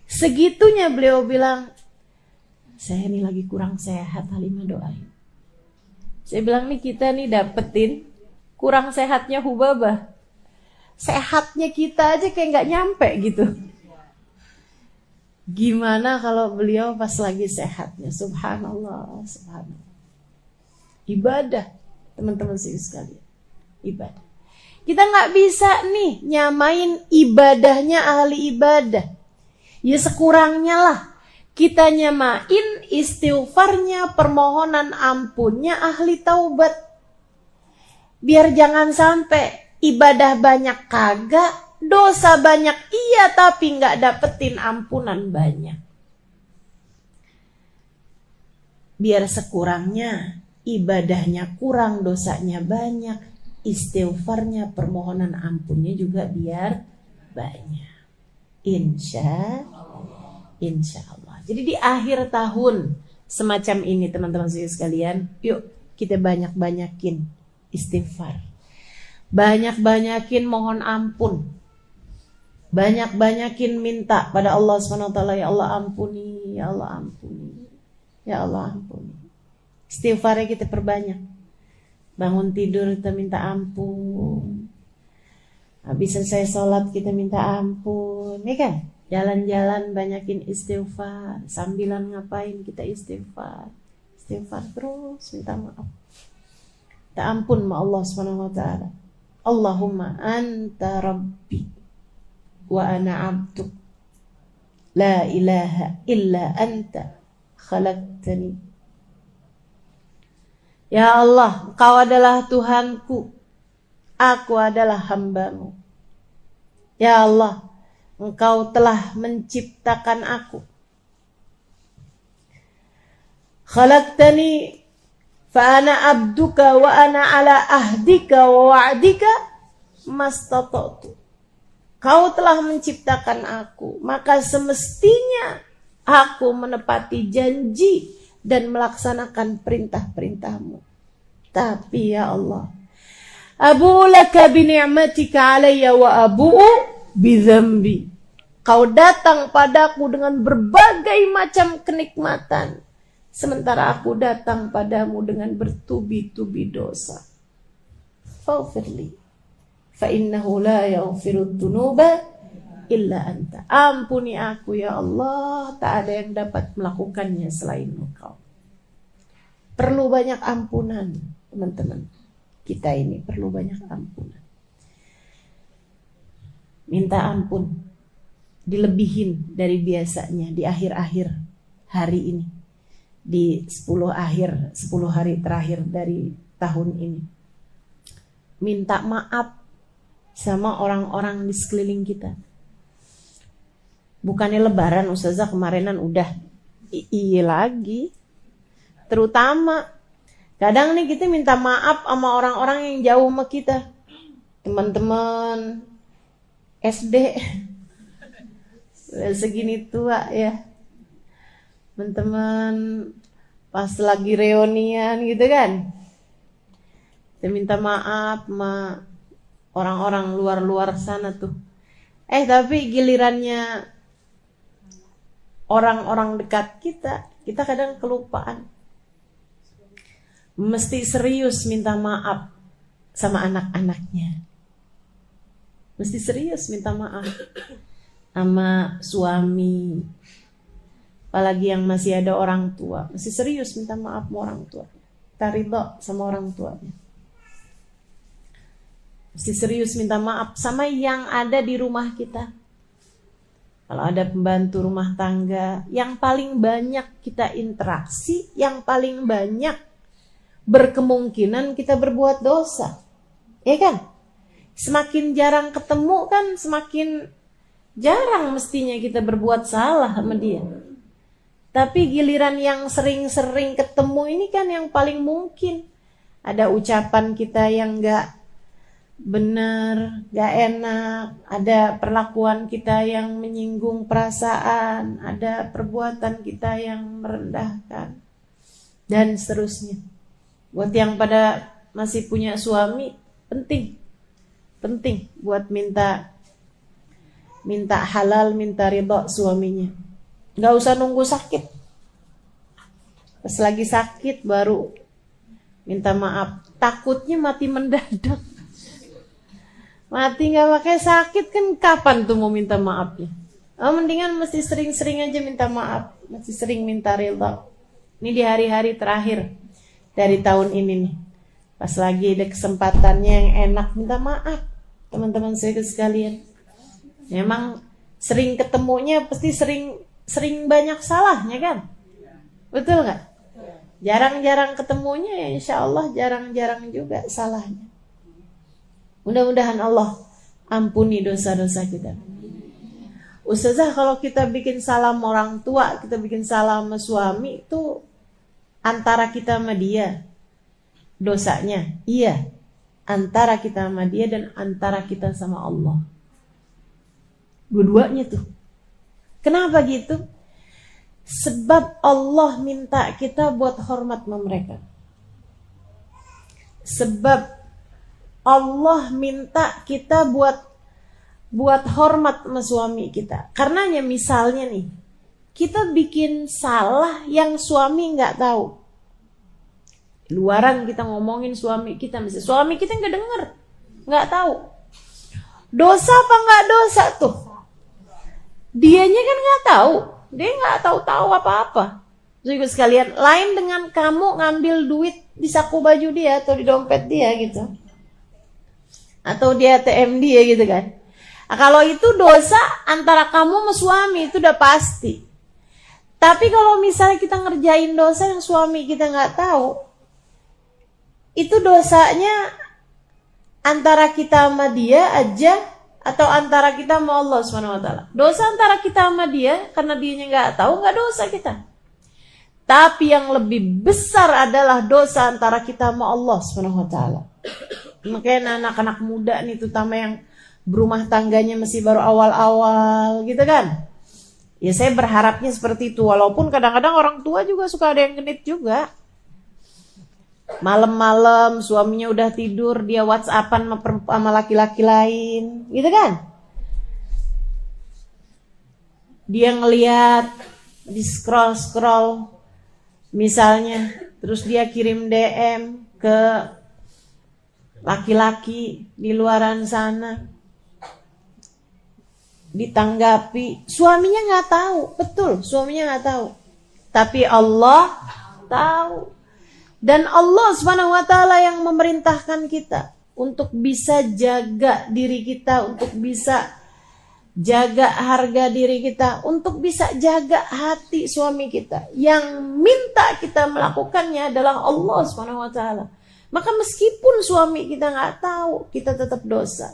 Segitunya beliau bilang, saya ini lagi kurang sehat, Halimah doain. Saya bilang nih kita nih dapetin kurang sehatnya Hubabah. Sehatnya kita aja kayak gak nyampe gitu. Gimana kalau beliau pas lagi sehatnya? Subhanallah, subhanallah. Ibadah, teman-teman sekalian. Ibadah. Kita gak bisa nih nyamain ibadahnya ahli ibadah. Ya sekurangnya lah kita nyamain istighfarnya, permohonan ampunnya ahli taubat. Biar jangan sampai ibadah banyak kagak, dosa banyak iya tapi gak dapetin ampunan banyak. Biar sekurangnya ibadahnya kurang, dosanya banyak, istighfarnya, permohonan ampunnya juga biar banyak. Insya Allah. Jadi di akhir tahun semacam ini teman-teman sekalian, yuk kita banyak-banyakin istighfar. Banyak-banyakin mohon ampun. Banyak-banyakin minta pada Allah SWT, ya Allah ampuni, ya Allah ampuni. Ya Allah ampuni. Istighfarnya kita perbanyak. Bangun tidur kita minta ampun. Habis selesai sholat kita minta ampun, ya kan? Jalan-jalan banyakin istighfar. Sambilan ngapain kita istighfar. Istighfar terus, minta maaf. Minta ampun sama Allah SWT. Allahumma anta rabbi wa ana abduk. La ilaha illa anta khalaqtani. Ya Allah, Engkau adalah Tuhanku, aku adalah hambamu. Ya Allah, Engkau telah menciptakan aku. Khalaqtani fa ana abduka wa ana ala ahdika wa wa'dika mastata'tu. Kau telah menciptakan aku, maka semestinya aku menepati janji dan melaksanakan perintah-perintahmu. Tapi ya Allah, abu'u laka bi ni'matika alayya wa abu'u bi dzambi. Kau datang padaku dengan berbagai macam kenikmatan, sementara aku datang padamu dengan bertubi-tubi dosa. Faghfirli fa innahu la yaghfiru dzunuba illa anta. Ampuni aku ya Allah, tak ada yang dapat melakukannya selain Engkau. Perlu banyak ampunan, teman-teman. Kita ini perlu banyak ampunan. Minta ampun, dilebihin dari biasanya di akhir-akhir hari ini. Di 10 hari terakhir dari tahun ini. Minta maaf sama orang-orang di sekeliling kita. Bukannya lebaran Ustazah, kemarinan udah. Iya lagi. Terutama kadang nih kita minta maaf sama orang-orang yang jauh sama kita. Teman-teman SD. Segini tua ya. Teman-teman pas lagi reunian gitu kan. Kita minta maaf sama orang-orang luar-luar sana tuh. Tapi gilirannya orang-orang dekat kita kadang kelupaan. Mesti serius minta maaf sama anak-anaknya. Mesti serius minta maaf sama suami. Apalagi yang masih ada orang tua. Mesti serius minta maaf sama orang tua. Kita ridho sama orang tuanya. Mesti serius minta maaf sama yang ada di rumah kita. kalau ada pembantu rumah tangga, yang paling banyak kita interaksi, yang paling banyak berkemungkinan kita berbuat dosa. Ya kan? Semakin jarang ketemu kan semakin jarang mestinya kita berbuat salah sama dia. Tapi giliran yang sering-sering ketemu ini kan yang paling mungkin. Ada ucapan kita yang gak benar, gak enak, ada perlakuan kita yang menyinggung perasaan, ada perbuatan kita yang merendahkan, dan seterusnya. Buat yang pada masih punya suami, penting buat minta halal, minta ridha suaminya. Gak usah nunggu sakit. Pas lagi sakit baru minta maaf. Takutnya mati mendadak. Mati gak pakai sakit kan kapan tuh mau minta maafnya? Mendingan mesti sering-sering aja minta maaf, mesti sering minta ridha. Ini di hari-hari terakhir dari tahun ini nih. Pas lagi ada kesempatannya yang enak, minta maaf teman-teman saya sekalian. Memang sering ketemunya pasti sering banyak salahnya kan? Betul gak? Jarang-jarang ketemunya ya insya Allah jarang-jarang juga salahnya. Mudah-mudahan Allah ampuni dosa-dosa kita. Ustazah, kalau kita bikin salam orang tua, kita bikin salam sama suami, itu antara kita sama dia dosanya? Iya, antara kita sama dia dan antara kita sama Allah. Dua-duanya tuh. Kenapa gitu? Sebab Allah minta kita buat hormat sama mereka. Sebab Allah minta kita buat hormat sama suami kita. Karenanya misalnya nih, kita bikin salah yang suami nggak tahu. Luaran kita ngomongin suami kita, misalnya suami kita nggak denger, nggak tahu. Dosa apa nggak dosa tuh? Dianya kan nggak tahu, dia nggak tahu apa-apa. Jadi sekalian, lain dengan kamu ngambil duit di saku baju dia atau di dompet dia gitu. Atau di ATM dia gitu kan. Nah, kalau itu dosa antara kamu sama suami itu udah pasti. Tapi kalau misalnya kita ngerjain dosa yang suami kita nggak tahu, itu dosanya antara kita sama dia aja atau antara kita sama Allah SWT. Dosa antara kita sama dia karena dianya nggak tahu, nggak dosa kita. Tapi yang lebih besar adalah dosa antara kita sama Allah SWT. Makanya anak-anak muda nih, terutama yang berumah tangganya masih baru awal-awal gitu kan. Ya saya berharapnya seperti itu. Walaupun kadang-kadang orang tua juga suka ada yang genit juga. Malam-malam suaminya udah tidur, dia WhatsAppan sama laki-laki lain gitu kan. Dia ngeliat di scroll misalnya, terus dia kirim DM ke laki-laki di luaran sana, ditanggapi, suaminya nggak tahu, betul, suaminya nggak tahu, tapi Allah tahu. Dan Allah SWT yang memerintahkan kita untuk bisa jaga diri kita, untuk bisa jaga harga diri kita, untuk bisa jaga hati suami kita. Yang minta kita melakukannya adalah Allah SWT. Maka meskipun suami kita nggak tahu, kita tetap dosa.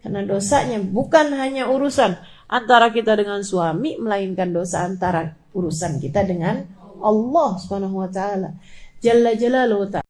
Karena dosanya bukan hanya urusan antara kita dengan suami, melainkan dosa antara urusan kita dengan Allah SWT. Jalla Jalaluhu ta'ala.